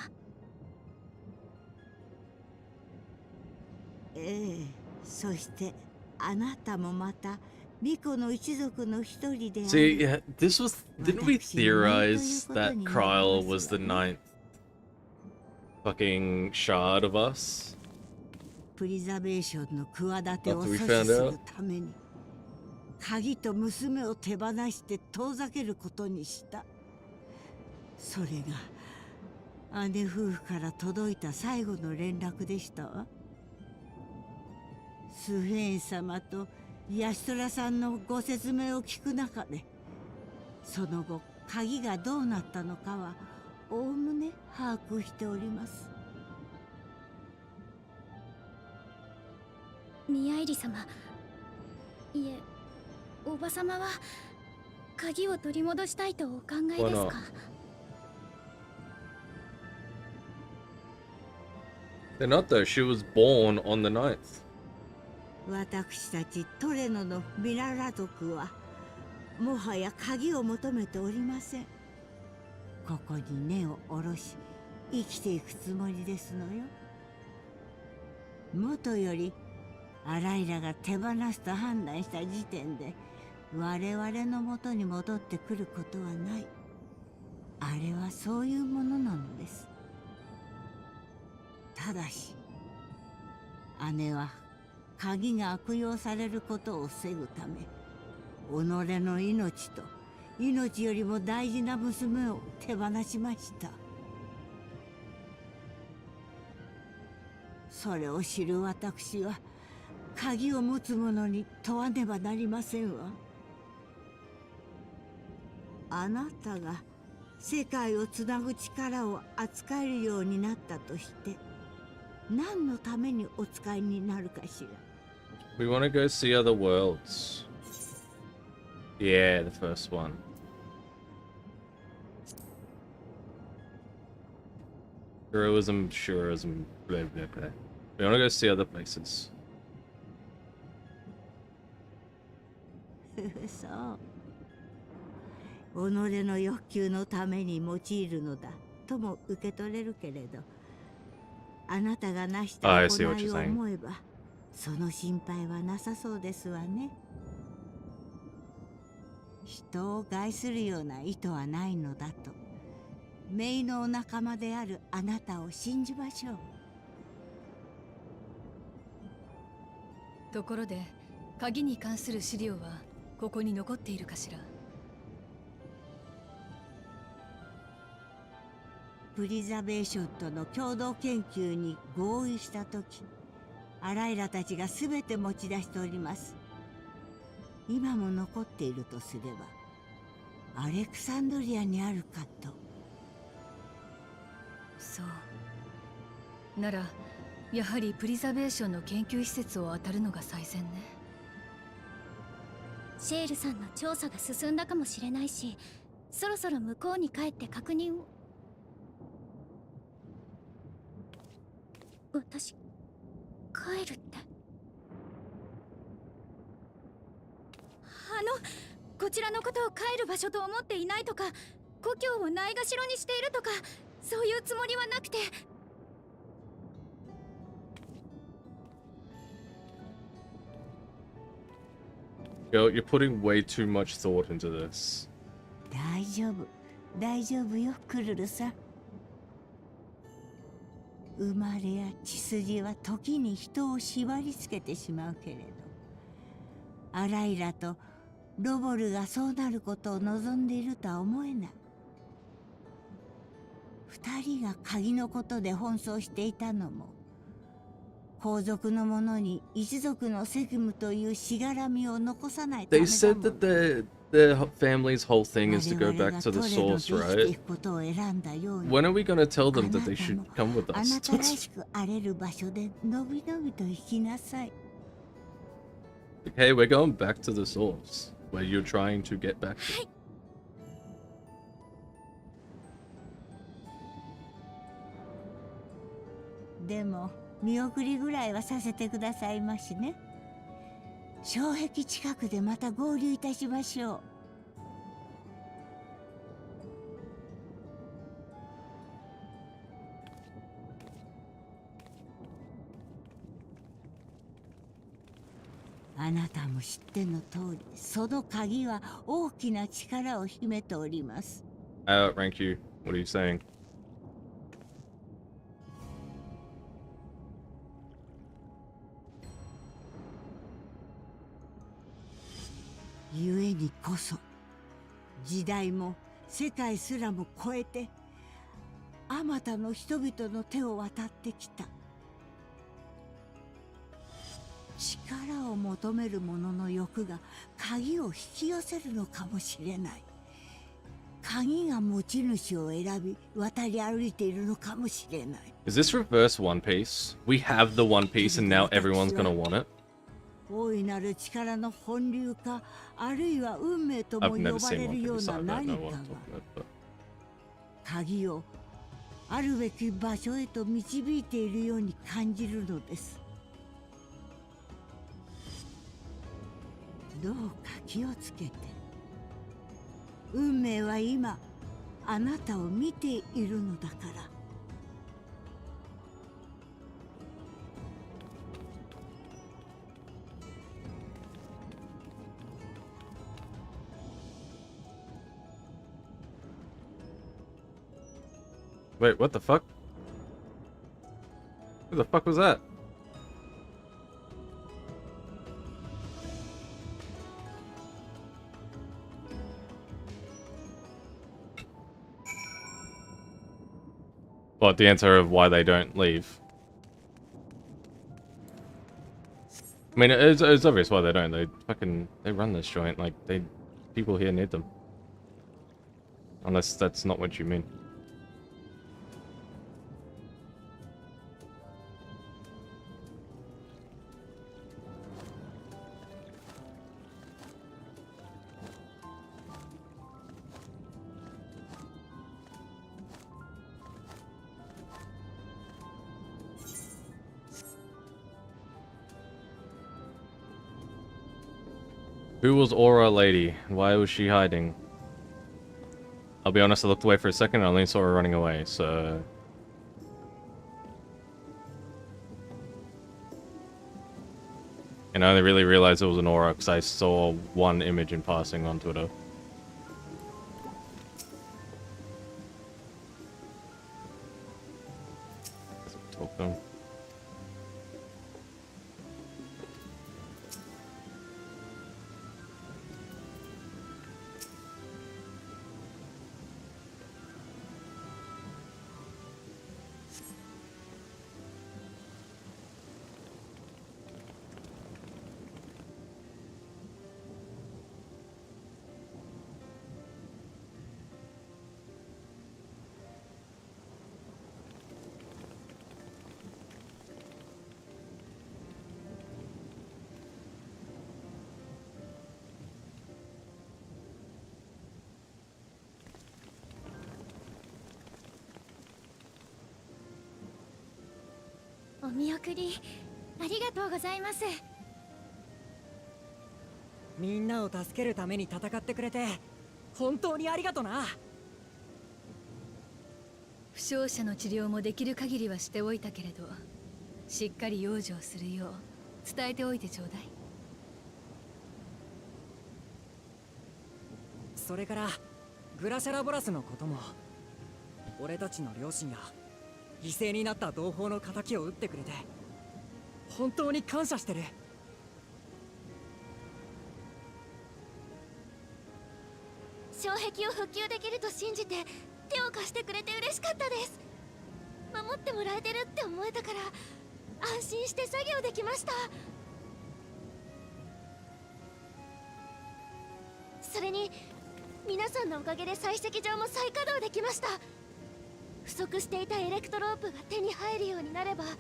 ええ、そしてあなたもまた巫女の一族の一人である。 See, yeah, this was... Didn't we theorize that Kryle was the 9th fucking shard of us? プリザベーションの企てを After we 阻 found 止す out? るために鍵と娘を手放して遠ざけることにした。それが姉夫婦から届いた最後の連絡でしたわ。スフェーン様とヤシトラさんのご説明を聞く中で、その後鍵がどうなったのかはおおむね把握しております。ミアイリ様、いえ、おばさまは鍵を取り戻したいとお考えですか？ They're not though, she was born on the 9th. 私たちトレノのミララ族はもはや鍵を求めておりません。ここに根を下ろし生きていくつもりですのよ。もとよりアライラが手放すと判断した時点で我々のもとに戻ってくることはない。あれはそういうものなのです。ただし姉は鍵が悪用されることを防ぐため己の命と命よりも大事な娘を手放しました。それを知る私は鍵を持つ者に問わねばなりませんわ。あなたが世界をつなぐ力を扱えるようになったとして何のためにお使いになるかしら。 We want to go see other worlds. Yeah, the first one. Heroism, surism, blah blah blah. We want to go see other places. そう。己の欲求のために用いるのだとも受け取れるけれど、あなたがなした行いを思えば、その心配はなさそうですわね。人を害するような意図はないのだと、姪のお仲間であるあなたを信じましょう。ところで、鍵に関する資料はここに残っているかしら。プリザベーションとの共同研究に合意したとき、アライラたちがすべて持ち出しております。今も残っているとすれば、アレクサンドリアにあるかと。そう。なら、やはりプリザベーションの研究施設を当たるのが最善ね。シェールさんの調査が進んだかもしれないし、そろそろ向こうに帰って確認を。私、帰るって。こちらのことを帰る場所と思っていないとか、故郷をないがしろにしているとか、そういうつもりはなくて。Yo, you're putting way too much thought into this. 大丈夫、大丈夫よ、クルルさん。生まれや血筋は時に人を縛りつけてしまうけれど、アライラとロボルがそうなることを望んでいるとは思えない。二人が鍵のことで奔走していたのも、皇族の者に一族の責務というしがらみを残さないため They だも said の。 that their family's whole thing is to go back to the source, right? When are we gonna tell them that they should come with あ us? なたらしく荒れる場所でのびのびと生きなさい。 Hey, we're going back to the source where you're trying to get back to. でも見送りぐらいはさせてくださいましね。障壁近くでまた合流いたしましょう。あなたも知っての通り、その鍵は大きな力を秘めております。I outrank you. What are you saying? ゆえにこそ時代も世界すらも超えてあまたの人々の手を渡ってきた。力を求める者の欲が鍵を引き寄せるのかもしれない。鍵が持ち主を選び渡り歩いているのかもしれない。 Is this reverse One Piece? We have the One Piece and now everyone's gonna want it? 大いなる力の本流か、あるいは運命とも I've 呼 never ば seen れ One るよう Piece. な I don't 何 know か what が I'm talking about. 鍵をあるべき場所へと導いているように感じるのです。どうか気をつけて。運命は今あなたを見ているのだから。Wait, what the fuck? Who the fuck was that? What, the answer of why they don't leave? I mean, it's obvious why they don't. They run this joint. Like, people here need them. Unless that's not what you mean. Who was Aura Lady? Why was she hiding? I'll be honest, I looked away for a second and I only saw her running away, so... And I only really realized it was an aura because I saw one image in passing on Twitter. Talk to him.「お見送りありがとうございます。みんなを助けるために戦ってくれて本当にありがとな。負傷者の治療もできる限りはしておいたけれど、しっかり養生するよう伝えておいてちょうだい。それからグラシャラボラスのことも、俺たちの両親が犠牲になった同胞の仇を討ってくれて本当に感謝してる。障壁を復旧できると信じて手を貸してくれて嬉しかったです。守ってもらえてるって思えたから安心して作業できました。それに皆さんのおかげで採石場も再稼働できました。不足していたエレクトロープが手に入るようになればよ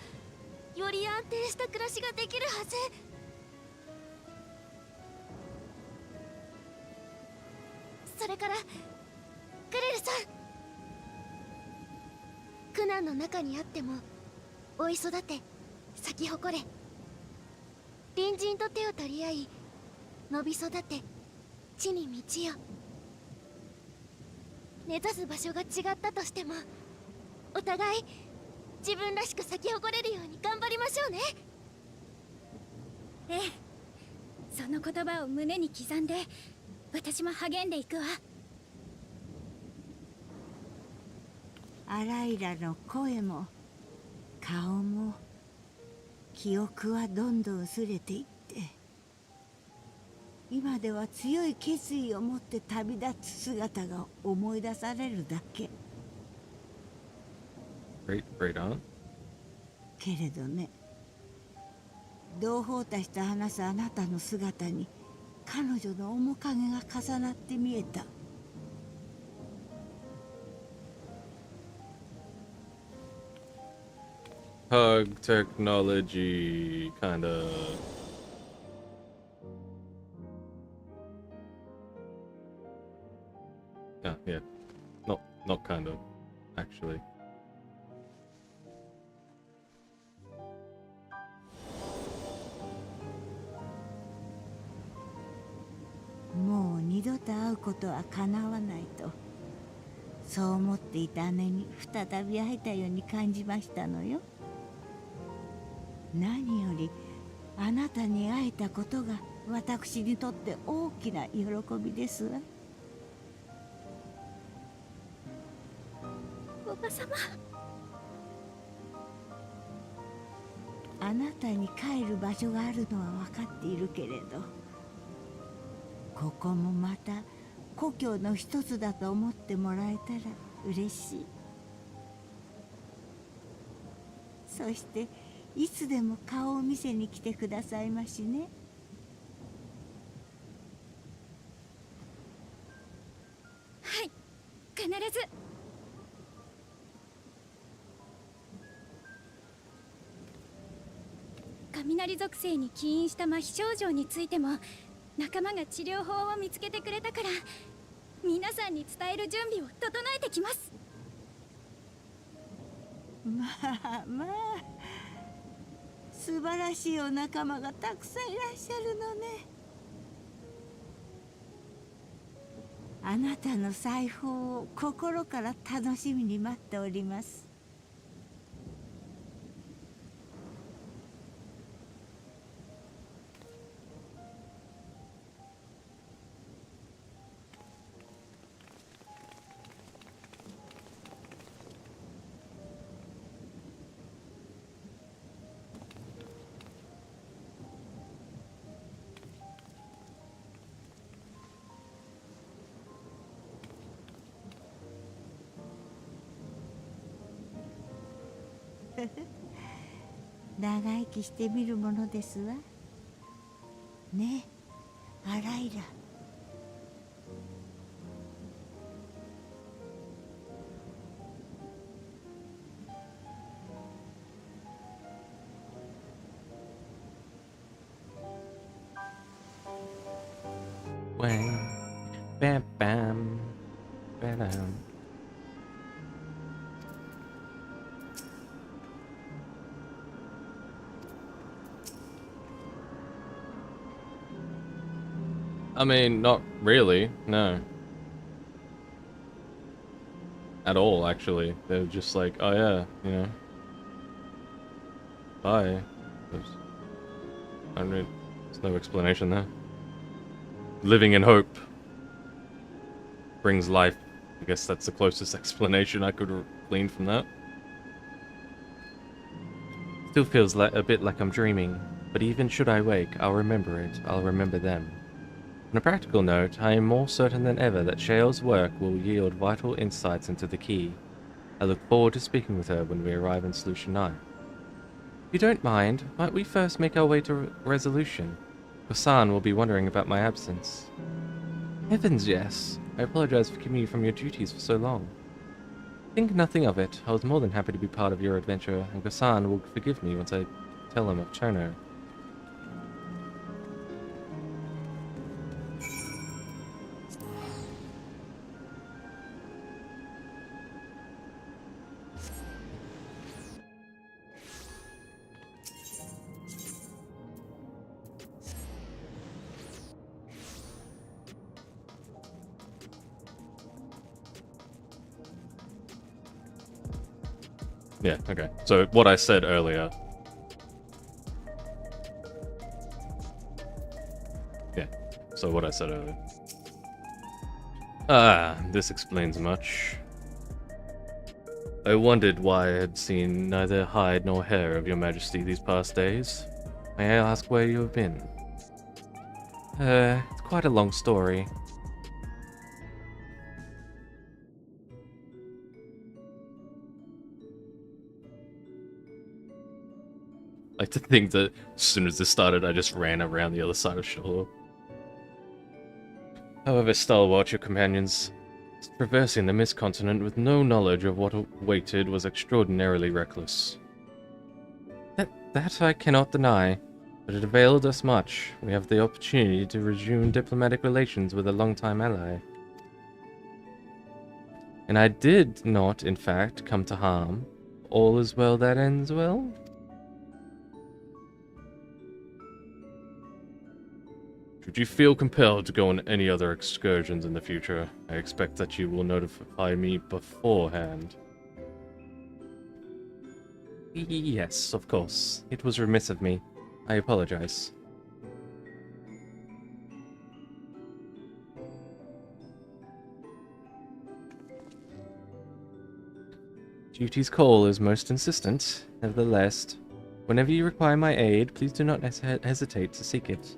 り安定した暮らしができるはず。それからグレルさん、苦難の中にあっても追い育て咲き誇れ。隣人と手を取り合い伸び育て地に道よ。根ざす場所が違ったとしてもお互い自分らしく咲き誇れるように頑張りましょうね。ええ、その言葉を胸に刻んで私も励んでいくわ。アライラの声も顔も記憶はどんどん薄れていって、今では強い決意を持って旅立つ姿が思い出されるだけ。Great on. けれどね、同胞たちと話すあなたの姿に彼女の面影が重なって見えた。Hug technology, kinda. Yeah. Not kind of, actually. うことはかなわないと、そう思っていた姉に再び会えたように感じましたのよ。何よりあなたに会えたことが私にとって大きな喜びですわ。おばさま。あなたに帰る場所があるのは分かっているけれど、ここもまた故郷の一つだと思ってもらえたら嬉しい。そしていつでも顔を見せに来てくださいましね。はい、必ず。雷属性に起因した麻痺症状についても仲間が治療法を見つけてくれたから、皆さんに伝える準備を整えてきます。まあまあ、素晴らしいお仲間がたくさんいらっしゃるのね。あなたの裁縫を心から楽しみに待っております。長生きしてみるものですわ。ねえ、アライラ。Wang, bam, bam, bam. I mean, not really, no. At all, actually. They're just like, oh yeah, you know. Bye. There's no explanation there. Living in hope brings life. I guess that's the closest explanation I could glean from that. Still feels like a bit like I'm dreaming, but even should I wake, I'll remember it. I'll remember them. On a practical note, I am more certain than ever that Shale's work will yield vital insights into the key. I look forward to speaking with her when we arrive in Solution 9. If you don't mind, might we first make our way to Resolution? Hassan will be wondering about my absence. Heavens, yes. I apologize for keeping you from your duties for so long. Think nothing of it. I was more than happy to be part of your adventure, and Hassan will forgive me once I tell him of Chono. Yeah, okay. So what I said earlier. Yeah, so what I said earlier. Ah, this explains much. I wondered why I had seen neither hide nor hair of your majesty these past days. May I ask where you have been? It's quite a long story. I like to think that as soon as this started, I just ran around the other side of Sholo. However stalwart your companions, traversing the Mist Continent with no knowledge of what awaited was extraordinarily reckless. That I cannot deny, but it availed us much. We have the opportunity to resume diplomatic relations with a longtime ally. And I did not, in fact, come to harm. All is well that ends well? Should you feel compelled to go on any other excursions in the future, I expect that you will notify me beforehand. Yes, of course. It was remiss of me. I apologize. Duty's call is most insistent. Nevertheless, whenever you require my aid, please do not hesitate to seek it.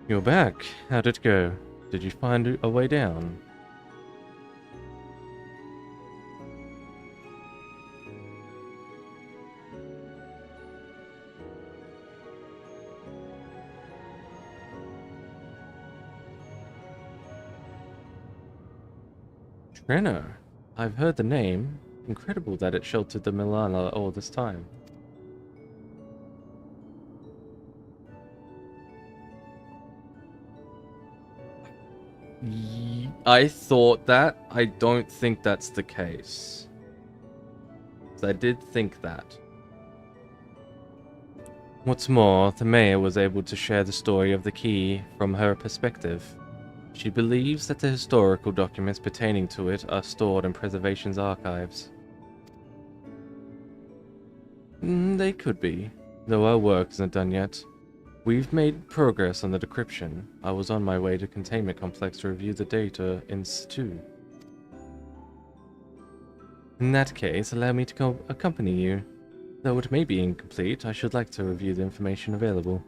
You're back. How did it go? Did you find a way down? Treno. I've heard the name. Incredible that it sheltered the Milana all this time. I thought that. I don't think that's the case. I did think that. What's more, the mayor was able to share the story of the key from her perspective. She believes that the historical documents pertaining to it are stored in Preservation's archives. They could be, though our work isn't done yet. We've made progress on the decryption. I was on my way to Containment Complex to review the data in situ. In that case, allow me to accompany you. Though it may be incomplete, I should like to review the information available.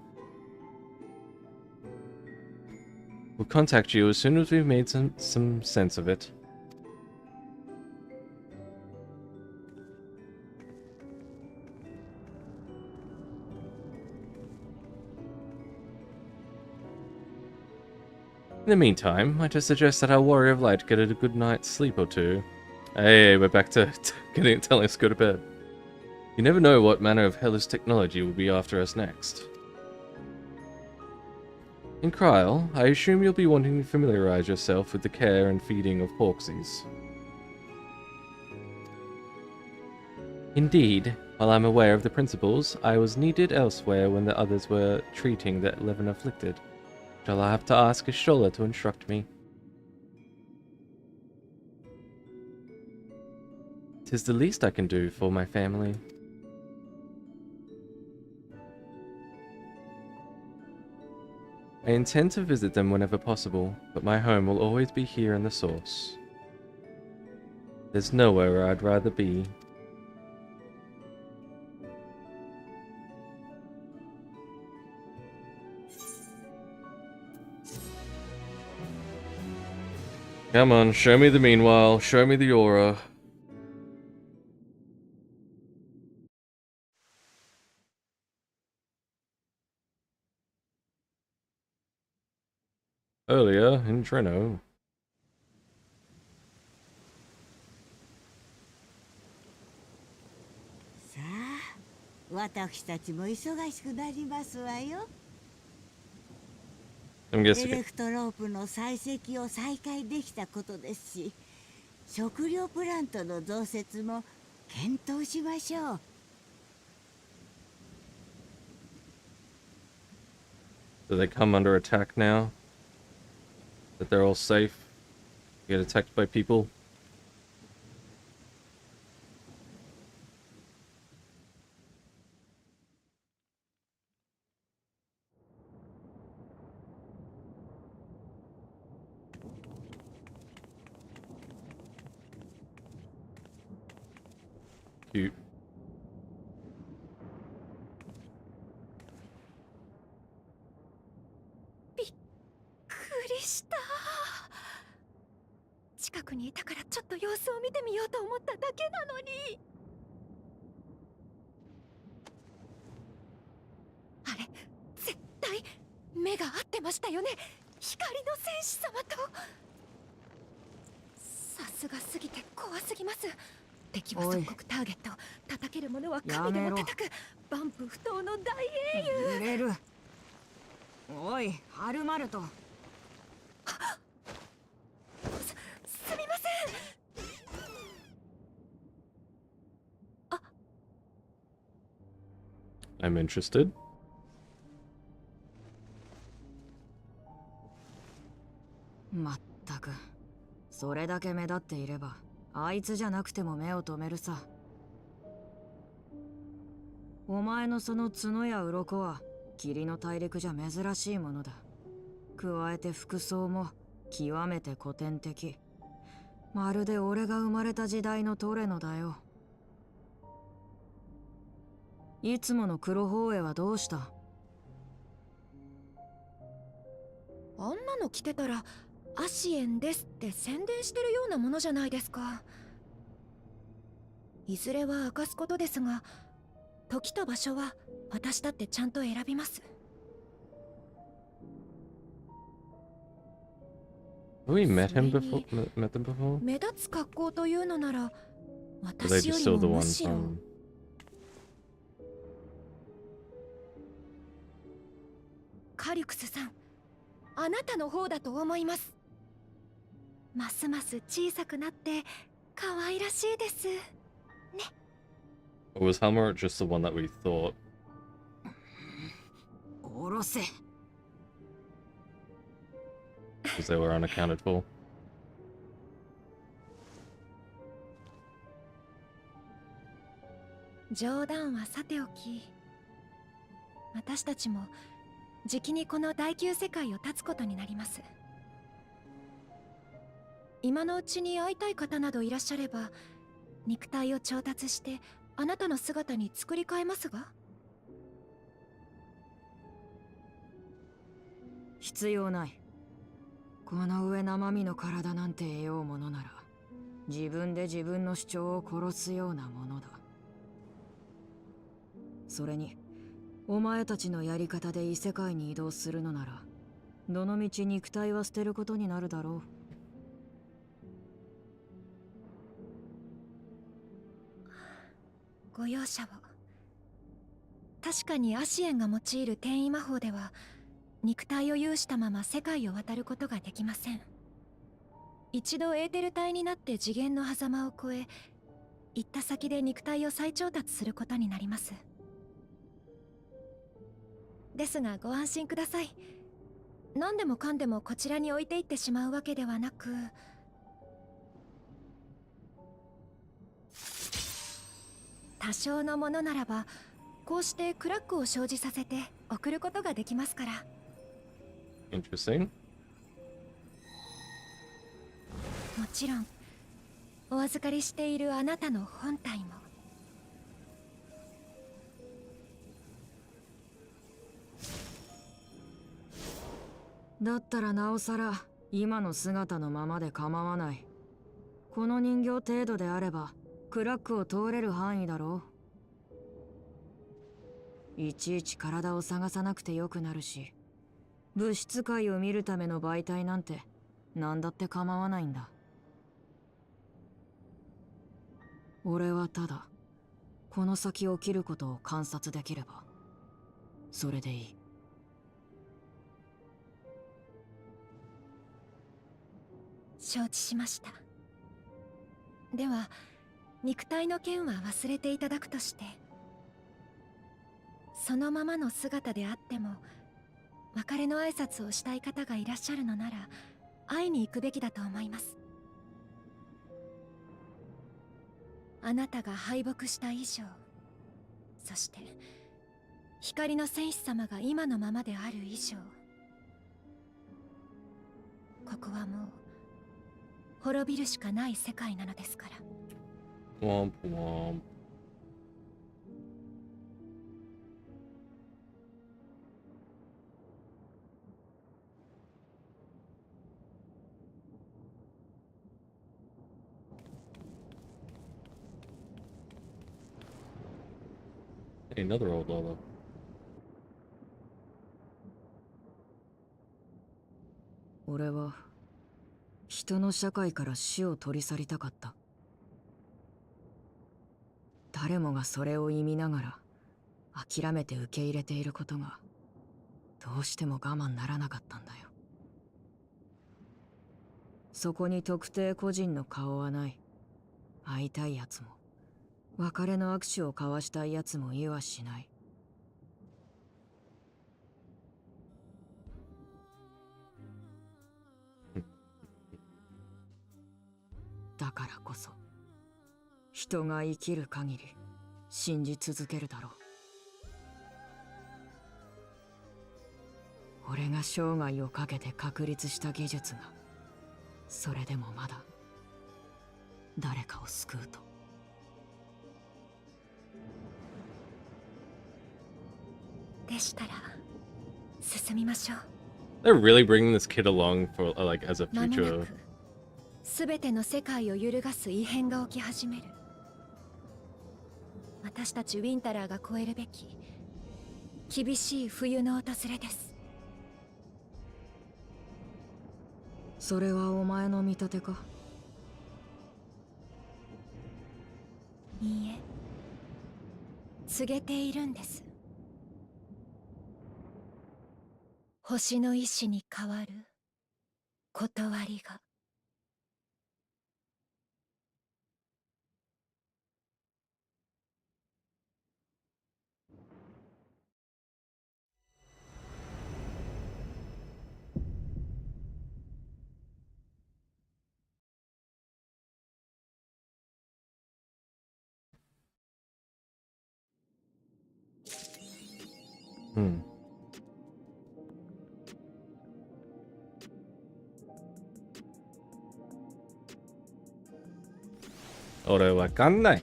We'll contact you as soon as we've made some sense of it. In the meantime, I just suggest that our Warrior of Light get a good night's sleep or two. Hey, we're back to telling us to go to bed. You never know what manner of hellish technology will be after us next. In Kryl, I assume you'll be wanting to familiarize yourself with the care and feeding of Porksies. Indeed, while I'm aware of the principles, I was needed elsewhere when the others were treating the 11 afflicted. Shall I have to ask Ishola to instruct me? 'Tis the least I can do for my family. I intend to visit them whenever possible, but my home will always be here in the Source. There's nowhere where I'd rather be. Come on, show me the meanwhile, show me the aura. Earlier in Treno. さあ、私たちも忙しくなりますわよ。エ I'm レ guessing. クトロープの採石を再開できたことですし、食料プラントの増設も検討しましょう。 Do they come under attack now? That they're all safe? Get attacked by people? Cute. 近くにいたからちょっと様子を見てみようと思っただけなのに。あれ、絶対目が合ってましたよね。光の戦士様と。さすがすぎて怖すぎます。敵は即刻ターゲット。叩けるものは神でも叩く。万夫不当の大英雄。揺れる。おい、はるまると。I'm interested. まったく、それだけ目立っていればあいつじゃなくても目を留めるさ。お前のその角や鱗は霧の大陸じゃ珍しいものだ。加えて服装も極めて古典的。まるで俺が生まれた時代のトレノだよ。いつもの黒鳳凰はどうした？あんなの着てたらアシエンですって宣伝してるようなものじゃないですか。いずれは明かすことですが、時と場所は私だってちゃんと選びます。Have we met him before? Met them before? 目立つ格好というのなら Or are they 私よ just り still the もむ one しろ from? カリュクスさん、あなたの方だと思います。ますます小さくなって可愛らしいです。 Or was Helmer just the one that we thought? おろせ。 Because they were unaccounted for? 冗談はさておき、私たちもじきにこの第9世界を立つことになります。今のうちに会いたい方などいらっしゃれば、肉体を調達してあなたの姿に作り変えますが。必要ない。この上生身の体なんて得ようものなら、自分で自分の主張を殺すようなものだ。それに、お前たちのやり方で異世界に移動するのなら、どのみち肉体は捨てることになるだろう。ご容赦を。確かにアシエンが用いる転移魔法では、肉体を有したまま世界を渡ることができません。一度エーテル体になって次元の狭間を越え、行った先で肉体を再調達することになります。ですがご安心ください。何でもかんでもこちらに置いていってしまうわけではなく、多少のものならばこうしてクラックを生じさせて送ることができますから。 Interesting. もちろんお預かりしているあなたの本体も。だったらなおさら今の姿のままで構わない。この人形程度であればクラックを通れる範囲だろう。いちいち体を探さなくてよくなるし、物質界を見るための媒体なんて何だって構わないんだ。俺はただこの先起きることを観察できればそれでいい。承知しました。では肉体の件は忘れていただくとして、そのままの姿であっても別れの挨拶をしたい方がいらっしゃるのなら会いに行くべきだと思います。あなたが敗北した以上、そして光の戦士様が今のままである以上、ここはもう滅びるしかない世界なのですから。Womp womp. Hey, another old Lolo. 俺は人の社会から死を取り去りたかった。誰もがそれを意味ながら諦めて受け入れていることがどうしても我慢ならなかったんだよ。そこに特定個人の顔はない。会いたいやつも別れの握手を交わしたいやつもいはしない。人が生きる限り信じ続けるだろう。俺が生涯をかけて確立した技術がそれでもまだ誰かを救うと。でしたら進みましょう。 They're really bringing this kid along for like as a 間もな future. く全ての世界を揺るがす異変が起き始める。私たちウィンタラーが越えるべき厳しい冬の訪れです。それはお前の見立てか？いいえ、告げているんです。星の意志に変わる断りが。Hmm. Ore wakannai.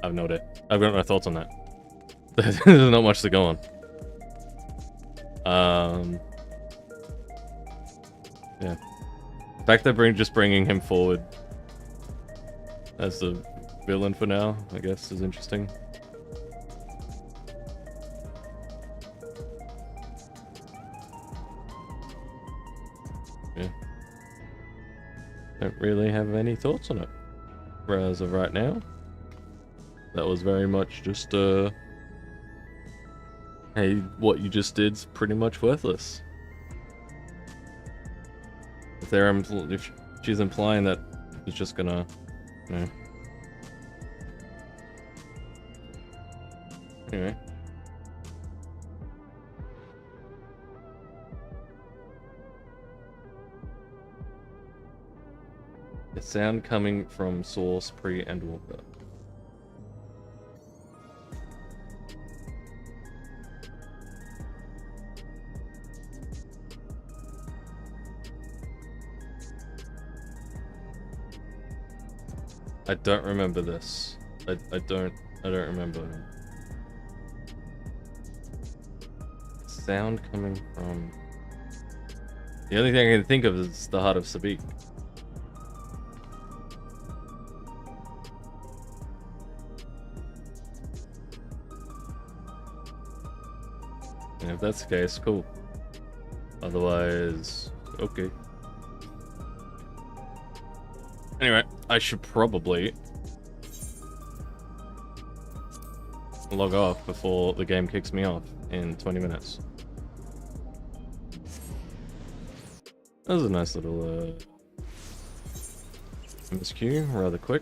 I've no idea. I've got no thoughts on that. There's not much to go on. Yeah. The fact they're just bringing him forward as the villain for now, I guess, is interesting. Yeah. Don't really have any thoughts on it. As of right now, that was very much just hey, what you just did's pretty much worthless. If she's implying that it's just gonna, you know. Anyway. The sound coming from source, pre, and walker. I don't remember this. I don't remember. Sound coming from... The only thing I can think of is the heart of Sabik. And if that's the case, cool. Otherwise, okay. Anyway, I should probably log off before the game kicks me off in 20 minutes. That was a nice little MSQ, rather quick.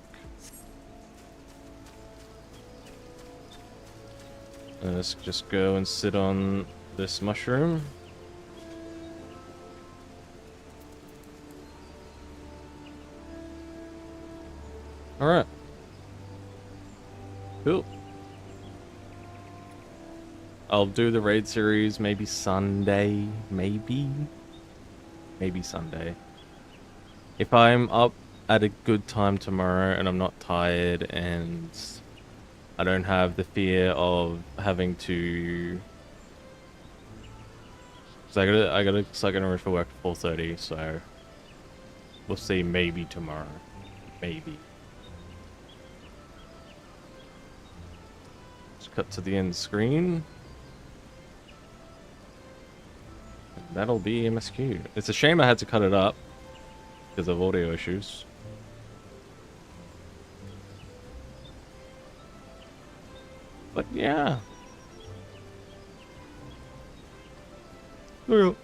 Let's just go and sit on this mushroom. Alright. Cool. I'll do the raid series maybe Sunday. Maybe Sunday. If I'm up at a good time tomorrow and I'm not tired and I don't have the fear of having to... So I gotta start getting ready for work at 4:30, so we'll see, maybe tomorrow. Maybe. Just cut to the end screen. And that'll be MSQ. It's a shame I had to cut it up because of audio issues. But yeah. Well,